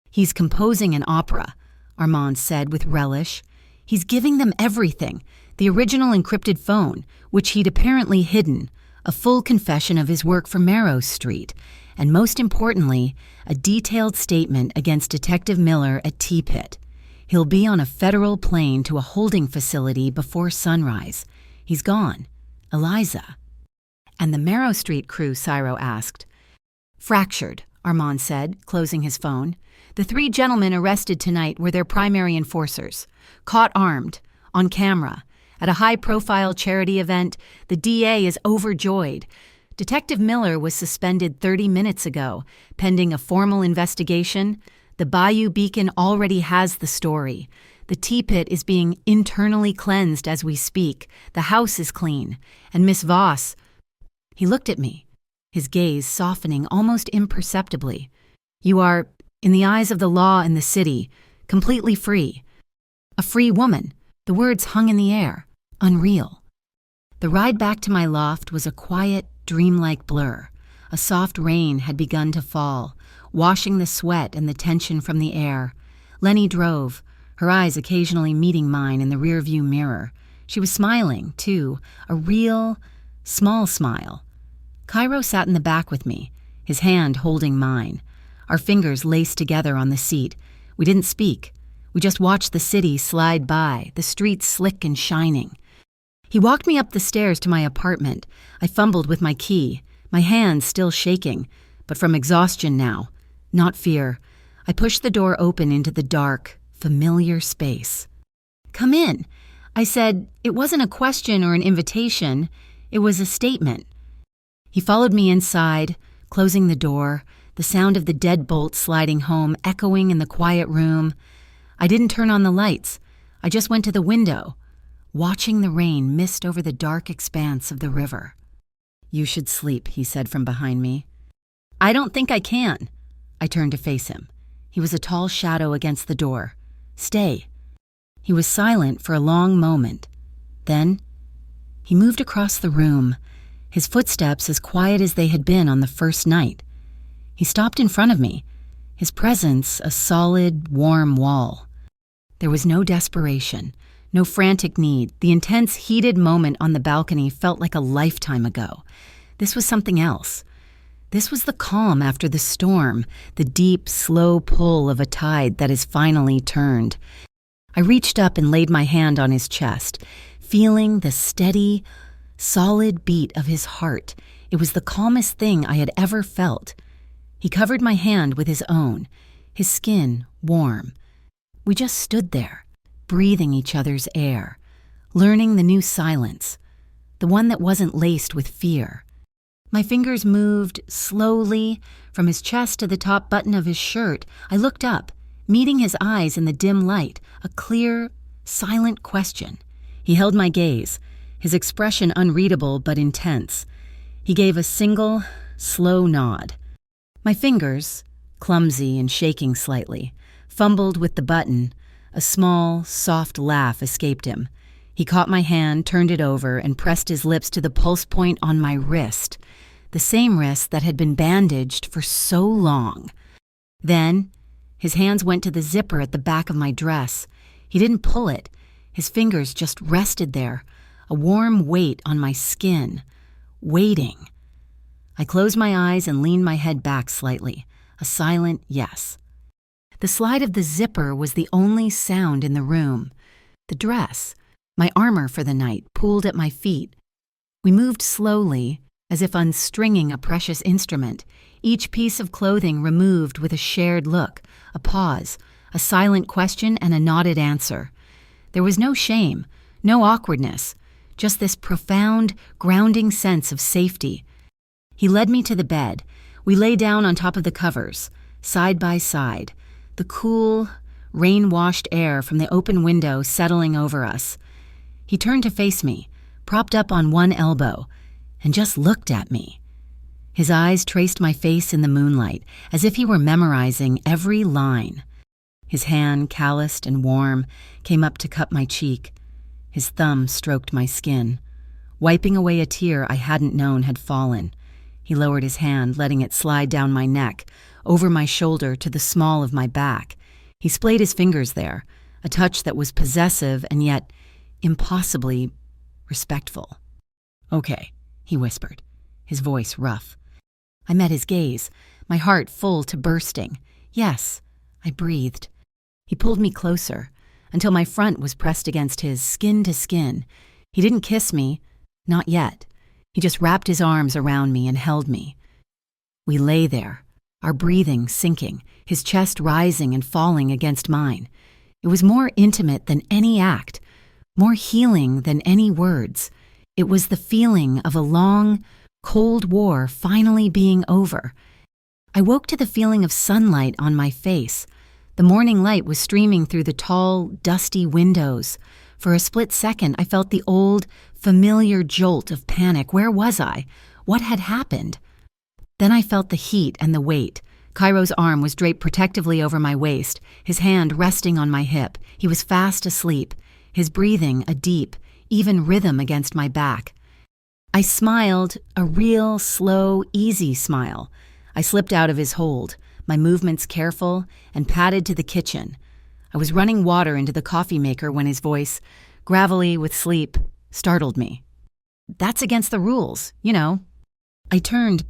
Speaker 1: "He's composing an opera," Armand said with relish. "He's giving them everything, the original encrypted phone, which he'd apparently hidden, a full confession of his work for Marrow Street, and most importantly, a detailed statement against Detective Miller at T-Pit. He'll be on a federal plane to a holding facility before sunrise. He's gone. Eliza." "And the Marrow Street crew?" Cairo asked. "Fractured," Armand said, closing his phone. "The 3 gentlemen arrested tonight were their primary enforcers, caught armed, on camera. At a high-profile charity event, the DA is overjoyed. Detective Miller was suspended 30 minutes ago, pending a formal investigation. The Bayou Beacon already has the story. The T-Pit is being internally cleansed as we speak. The house is clean. And Miss Voss..." He looked at me, his gaze softening almost imperceptibly. "You are, in the eyes of the law and the city, completely free. A free woman." The words hung in the air, unreal. The ride back to my loft was a quiet, dreamlike blur. A soft rain had begun to fall, washing the sweat and the tension from the air. Lenny drove, her eyes occasionally meeting mine in the rearview mirror. She was smiling, too, a real, small smile. Cairo sat in the back with me, his hand holding mine. Our fingers laced together on the seat. We didn't speak. We just watched the city slide by, the streets slick and shining. He walked me up the stairs to my apartment. I fumbled with my key, my hands still shaking, but from exhaustion now, not fear. I pushed the door open into the dark, familiar space. "Come in," I said. It wasn't a question or an invitation. It was a statement. He followed me inside, closing the door, the sound of the deadbolt sliding home echoing in the quiet room. I didn't turn on the lights. I just went to the window, watching the rain mist over the dark expanse of the river. "You should sleep," he said from behind me. "I don't think I can." I turned to face him. He was a tall shadow against the door. "Stay." He was silent for a long moment. Then he moved across the room, his footsteps as quiet as they had been on the first night. He stopped in front of me, his presence a solid, warm wall. There was no desperation, no frantic need. The intense, heated moment on the balcony felt like a lifetime ago. This was something else. This was the calm after the storm, the deep, slow pull of a tide that has finally turned. I reached up and laid my hand on his chest, feeling the steady, solid beat of his heart. It was the calmest thing I had ever felt. He covered my hand with his own, his skin warm. We just stood there, breathing each other's air, learning the new silence, the one that wasn't laced with fear. My fingers moved slowly from his chest to the top button of his shirt. I looked up, meeting his eyes in the dim light, a clear, silent question. He held my gaze, his expression unreadable but intense. He gave a single, slow nod. My fingers, clumsy and shaking slightly, fumbled with the button. A small, soft laugh escaped him. He caught my hand, turned it over, and pressed his lips to the pulse point on my wrist, the same wrist that had been bandaged for so long. Then, his hands went to the zipper at the back of my dress. He didn't pull it. His fingers just rested there, a warm weight on my skin, waiting. I closed my eyes and leaned my head back slightly. a silent yes. The slide of the zipper was the only sound in the room. The dress, my armor for the night, pulled at my feet. We moved slowly, as if unstringing a precious instrument, each piece of clothing removed with a shared look, a pause, a silent question and a nodded answer. There was no shame, no awkwardness, just this profound, grounding sense of safety. He led me to the bed. We lay down on top of the covers, side by side, the cool, rain-washed air from the open window settling over us. He turned to face me, propped up on one elbow, and just looked at me. His eyes traced my face in the moonlight, as if he were memorizing every line. His hand, calloused and warm, came up to cup my cheek. His thumb stroked my skin, wiping away a tear I hadn't known had fallen. He lowered his hand, letting it slide down my neck, over my shoulder to the small of my back. He splayed his fingers there, a touch that was possessive and yet impossibly respectful. "Okay," he whispered, his voice rough. I met his gaze, my heart full to bursting. "Yes," I breathed. He pulled me closer, until my front was pressed against his, skin to skin. He didn't kiss me, not yet. He just wrapped his arms around me and held me. We lay there, our breathing sinking, his chest rising and falling against mine. It was more intimate than any act, more healing than any words. It was the feeling of a long, cold war finally being over. I woke to the feeling of sunlight on my face. The morning light was streaming through the tall, dusty windows. For a split second, I felt the old, familiar jolt of panic. Where was I? What had happened? Then I felt the heat and the weight. Cairo's arm was draped protectively over my waist, his hand resting on my hip. He was fast asleep, his breathing a deep, even rhythm against my back. I smiled, a real, slow, easy smile. I slipped out of his hold, my movements careful, and padded to the kitchen. I was running water into the coffee maker when his voice, gravelly with sleep, startled me. "That's against the rules, you know." I turned.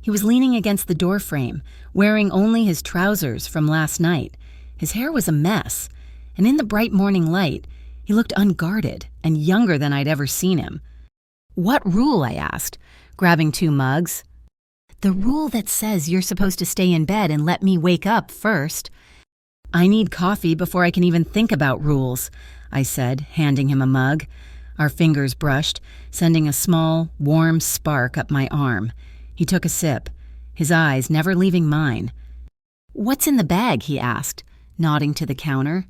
Speaker 1: He was leaning against the doorframe, wearing only his trousers from last night. His hair was a mess, and in the bright morning light, he looked unguarded and younger than I'd ever seen him. "What rule?" I asked, grabbing 2 mugs. "The rule that says you're supposed to stay in bed and let me wake up first." "I need coffee before I can even think about rules," I said, handing him a mug. Our fingers brushed, sending a small, warm spark up my arm. He took a sip, his eyes never leaving mine. "What's in the bag?" he asked, nodding to the counter.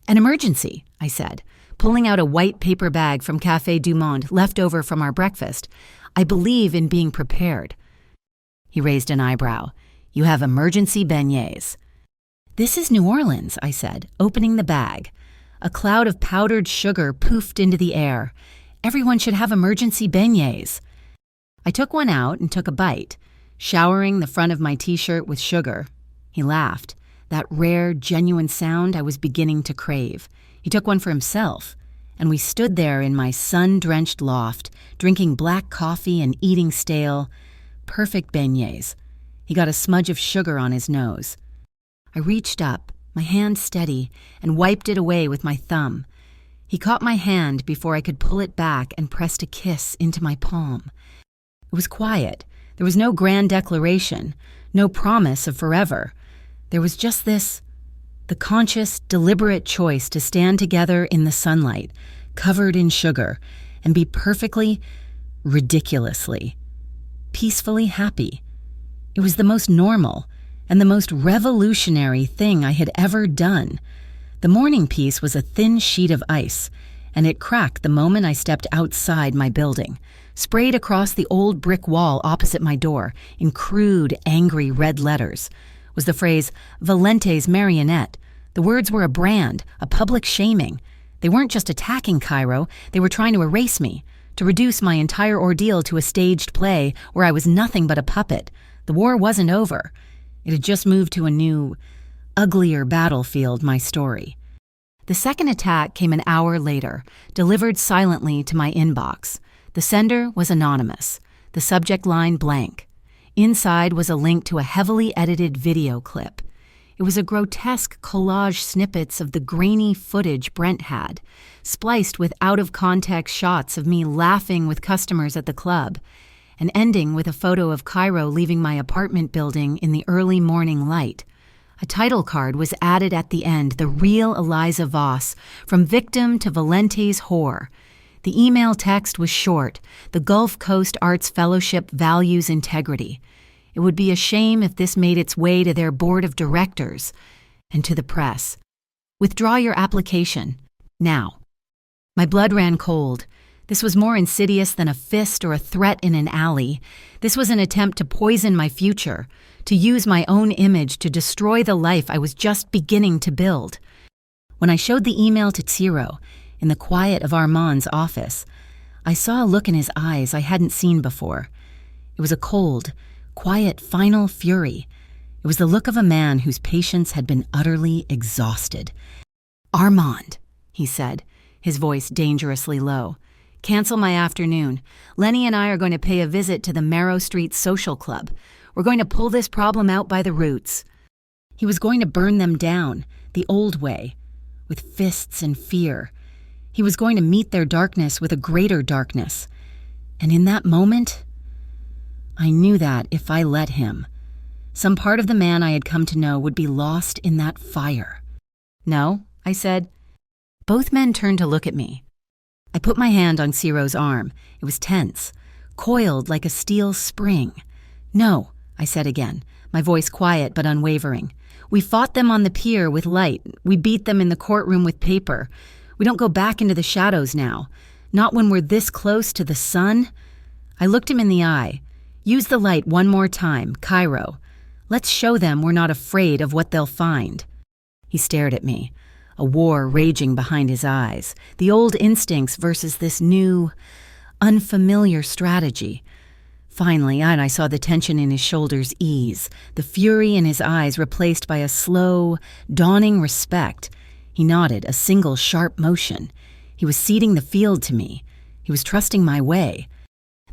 Speaker 1: "An emergency," I said, pulling out a white paper bag from Café du Monde left over from our breakfast. "I believe in being prepared." He raised an eyebrow. "You have emergency beignets." "This is New Orleans," I said, opening the bag. A cloud of powdered sugar poofed into the air. "Everyone should have emergency beignets." I took one out and took a bite, showering the front of my t-shirt with sugar. He laughed, that rare, genuine sound I was beginning to crave. He took one for himself, and we stood there in my sun-drenched loft, drinking black coffee and eating stale, perfect beignets. He got a smudge of sugar on his nose. I reached up, my hand steady, and wiped it away with my thumb. He caught my hand before I could pull it back and pressed a kiss into my palm. It was quiet. There was no grand declaration, no promise of forever. There was just this, the conscious, deliberate choice to stand together in the sunlight, covered in sugar, and be perfectly, ridiculously, peacefully happy. It was the most normal and the most revolutionary thing I had ever done. The morning piece was a thin sheet of ice, and it cracked the moment I stepped outside my building. Sprayed across the old brick wall opposite my door, in crude, angry red letters, was the phrase, "Valente's marionette." The words were a brand, a public shaming. They weren't just attacking Cairo, they were trying to erase me, to reduce my entire ordeal to a staged play where I was nothing but a puppet. The war wasn't over. It had just moved to a new, uglier battlefield, my story. The second attack came an hour later, delivered silently to my inbox. The sender was anonymous, the subject line blank. Inside was a link to a heavily edited video clip. It was a grotesque collage snippets of the grainy footage Brent had, spliced with out-of-context shots of me laughing with customers at the club, and ending with a photo of Cairo leaving my apartment building in the early morning light. A title card was added at the end, the real Eliza Voss, from victim to Valente's whore. The email text was short. The Gulf Coast Arts Fellowship values integrity. It would be a shame if this made its way to their board of directors and to the press. Withdraw your application. Now. My blood ran cold. This was more insidious than a fist or a threat in an alley. This was an attempt to poison my future, to use my own image to destroy the life I was just beginning to build. When I showed the email to Ciro, in the quiet of Armand's office, I saw a look in his eyes I hadn't seen before. It was a cold, quiet, final fury. It was the look of a man whose patience had been utterly exhausted. "Armand," he said, his voice dangerously low. "Cancel my afternoon. Lenny and I are going to pay a visit to the Marrow Street Social Club. We're going to pull this problem out by the roots." He was going to burn them down, the old way, with fists and fear. He was going to meet their darkness with a greater darkness. And in that moment, I knew that if I let him, some part of the man I had come to know would be lost in that fire. "No," I said. Both men turned to look at me. I put my hand on Ciro's arm. It was tense, coiled like a steel spring. "No," I said again, my voice quiet but unwavering. "We fought them on the pier with light. We beat them in the courtroom with paper. We don't go back into the shadows now. Not when we're this close to the sun." I looked him in the eye. "Use the light one more time, Cairo. Let's show them we're not afraid of what they'll find." He stared at me, a war raging behind his eyes, the old instincts versus this new, unfamiliar strategy. Finally, I saw the tension in his shoulders ease, the fury in his eyes replaced by a slow, dawning respect. He nodded, a single sharp motion. He was ceding the field to me. He was trusting my way.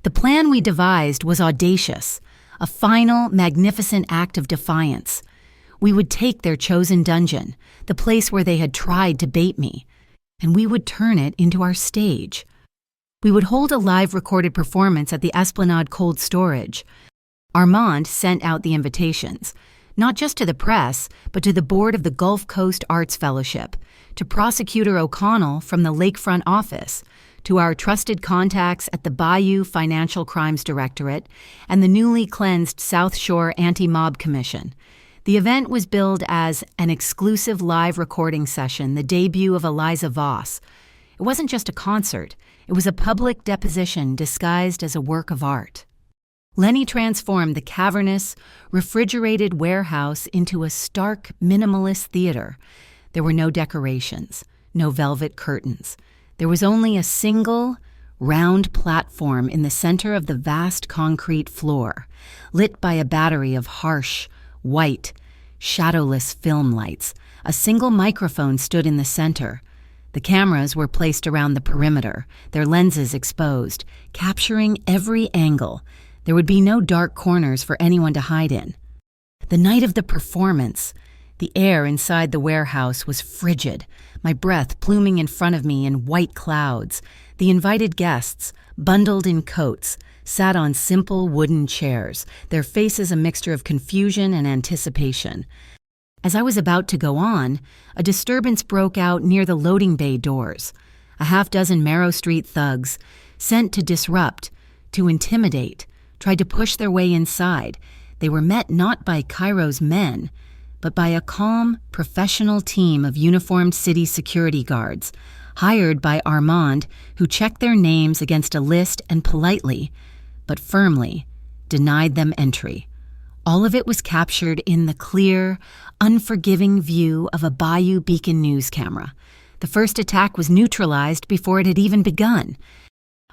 Speaker 1: The plan we devised was audacious, a final, magnificent act of defiance. We would take their chosen dungeon, the place where they had tried to bait me, and we would turn it into our stage. We would hold a live recorded performance at the Esplanade Cold Storage. Armand sent out the invitations, not just to the press, but to the board of the Gulf Coast Arts Fellowship, to Prosecutor O'Connell from the Lakefront office, to our trusted contacts at the Bayou Financial Crimes Directorate and the newly cleansed South Shore Anti-Mob Commission. The event was billed as an exclusive live recording session, the debut of Eliza Voss. It wasn't just a concert. It was a public deposition disguised as a work of art. Lenny transformed the cavernous, refrigerated warehouse into a stark, minimalist theater. There were no decorations, no velvet curtains. There was only a single, round platform in the center of the vast concrete floor, lit by a battery of harsh, white, shadowless film lights. A single microphone stood in the center. The cameras were placed around the perimeter, their lenses exposed, capturing every angle. There would be no dark corners for anyone to hide in. The night of the performance, the air inside the warehouse was frigid, my breath pluming in front of me in white clouds. The invited guests, bundled in coats, sat on simple wooden chairs, their faces a mixture of confusion and anticipation. As I was about to go on, a disturbance broke out near the loading bay doors. A half-dozen Marrow Street thugs, sent to disrupt, to intimidate, tried to push their way inside. They were met not by Cairo's men, but by a calm, professional team of uniformed city security guards, hired by Armand, who checked their names against a list and politely, but firmly, denied them entry. All of it was captured in the clear, unforgiving view of a Bayou Beacon news camera. The first attack was neutralized before it had even begun.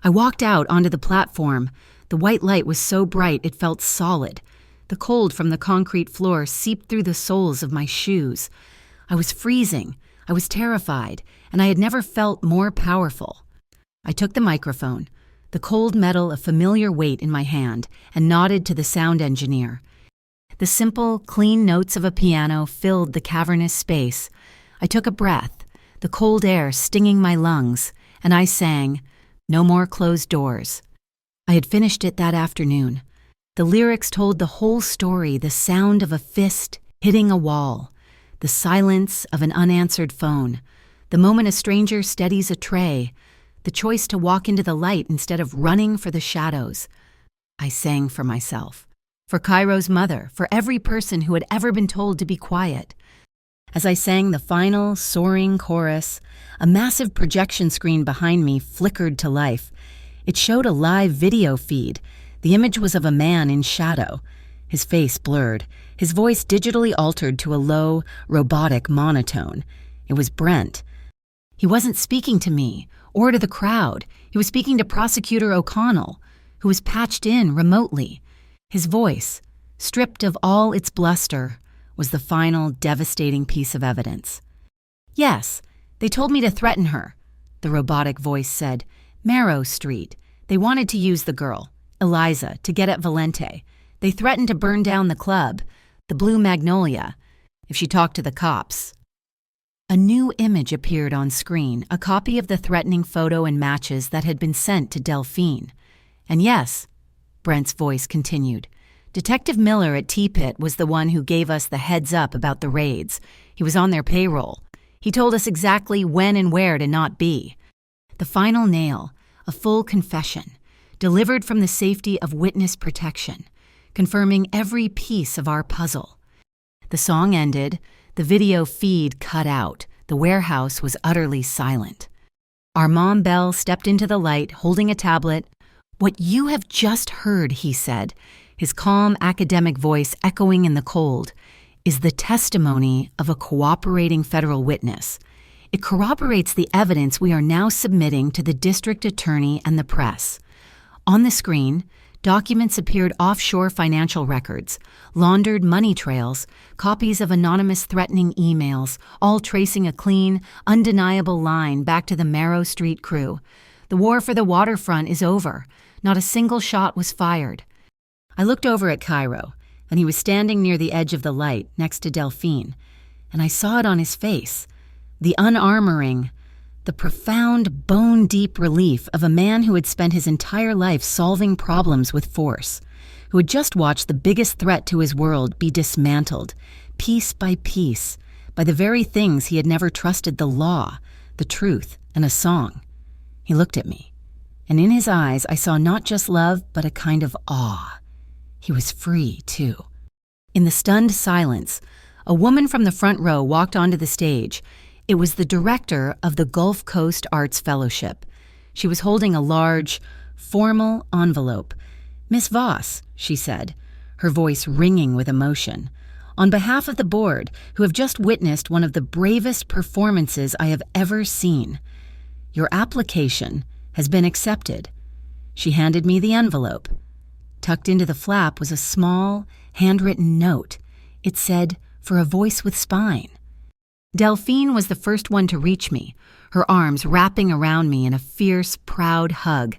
Speaker 1: I walked out onto the platform. The white light was so bright it felt solid. The cold from the concrete floor seeped through the soles of my shoes. I was freezing. I was terrified, and I had never felt more powerful. I took the microphone. the cold metal a familiar weight in my hand, and nodded to the sound engineer. The simple, clean notes of a piano filled the cavernous space. I took a breath, the cold air stinging my lungs, and I sang, "No More Closed Doors." I had finished it that afternoon. The lyrics told the whole story, the sound of a fist hitting a wall, the silence of an unanswered phone, the moment a stranger steadies a tray, the choice to walk into the light instead of running for the shadows. I sang for myself, for Cairo's mother, for every person who had ever been told to be quiet. As I sang the final, soaring chorus, a massive projection screen behind me flickered to life. It showed a live video feed. The image was of a man in shadow, his face blurred, his voice digitally altered to a low, robotic monotone. It was Brent. He wasn't speaking to me or to the crowd. He was speaking to Prosecutor O'Connell, who was patched in remotely. His voice, stripped of all its bluster, was the final devastating piece of evidence. "Yes, they told me to threaten her," the robotic voice said. "Marrow Street. They wanted to use the girl, Eliza, to get at Valente. They threatened to burn down the club, the Blue Magnolia, if she talked to the cops." A new image appeared on screen, a copy of the threatening photo and matches that had been sent to Delphine. "And yes," Brent's voice continued, "Detective Miller at T-Pit was the one who gave us the heads up about the raids. He was on their payroll. He told us exactly when and where to not be." The final nail, a full confession, delivered from the safety of witness protection, confirming every piece of our puzzle. The song ended, the video feed cut out, the warehouse was utterly silent. Armand Bell stepped into the light, holding a tablet. "What you have just heard," he said, his calm academic voice echoing in the cold, "is the testimony of a cooperating federal witness. It corroborates the evidence we are now submitting to the district attorney and the press." On the screen, documents appeared: offshore financial records, laundered money trails, copies of anonymous threatening emails, all tracing a clean, undeniable line back to the Marrow Street crew. The war for the waterfront is over. Not a single shot was fired. I looked over at Cairo, and he was standing near the edge of the light next to Delphine, and I saw it on his face, the unarmoring, the profound, bone-deep relief of a man who had spent his entire life solving problems with force, who had just watched the biggest threat to his world be dismantled, piece by piece, by the very things he had never trusted: the law, the truth, and a song. He looked at me, and in his eyes I saw not just love, but a kind of awe. He was free, too. In the stunned silence, a woman from the front row walked onto the stage. It was the director of the Gulf Coast Arts Fellowship. She was holding a large, formal envelope. "Miss Voss," she said, her voice ringing with emotion, "on behalf of the board, who have just witnessed one of the bravest performances I have ever seen, your application has been accepted." She handed me the envelope. Tucked into the flap was a small, handwritten note. It said, "For a voice with spine." Delphine was the first one to reach me, her arms wrapping around me in a fierce, proud hug.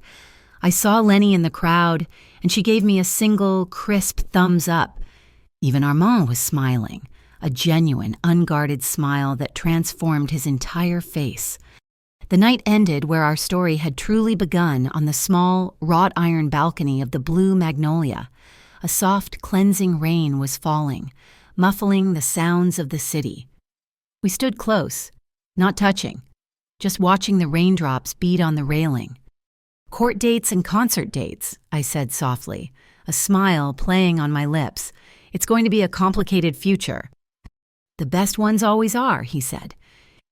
Speaker 1: I saw Lenny in the crowd, and she gave me a single, crisp thumbs up. Even Armand was smiling, a genuine, unguarded smile that transformed his entire face. The night ended where our story had truly begun, on the small, wrought-iron balcony of the Blue Magnolia. A soft, cleansing rain was falling, muffling the sounds of the city. We stood close, not touching, just watching the raindrops beat on the railing. "Court dates and concert dates," I said softly, a smile playing on my lips. "It's going to be a complicated future." "The best ones always are," he said.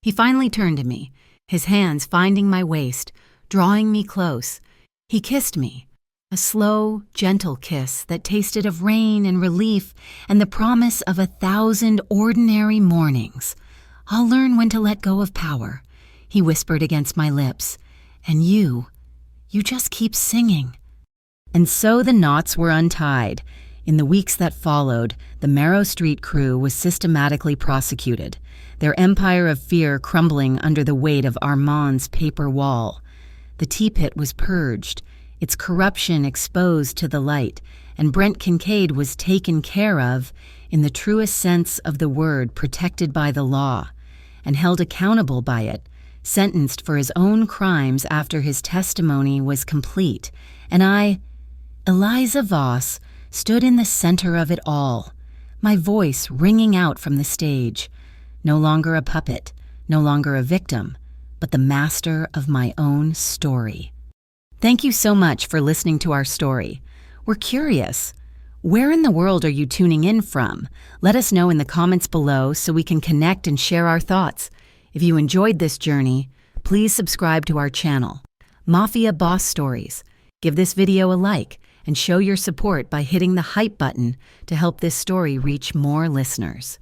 Speaker 1: He finally turned to me, his hands finding my waist, drawing me close. He kissed me, a slow, gentle kiss that tasted of rain and relief and the promise of 1,000 ordinary mornings. "I'll learn when to let go of power," he whispered against my lips. "And you just keep singing." And so the knots were untied. In the weeks that followed, the Marrow Street crew was systematically prosecuted, their empire of fear crumbling under the weight of Armand's paper wall. The T-Pit was purged, its corruption exposed to the light, and Brent Kincaid was taken care of, in the truest sense of the word, protected by the law, and held accountable by it, sentenced for his own crimes after his testimony was complete, and I, Eliza Voss, stood in the center of it all, my voice ringing out from the stage, no longer a puppet, no longer a victim, but the master of my own story. Thank you so much for listening to our story. We're curious. Where in the world are you tuning in from? Let us know in the comments below so we can connect and share our thoughts. If you enjoyed this journey, please subscribe to our channel, Mafia Boss Stories. Give this video a like and show your support by hitting the hype button to help this story reach more listeners.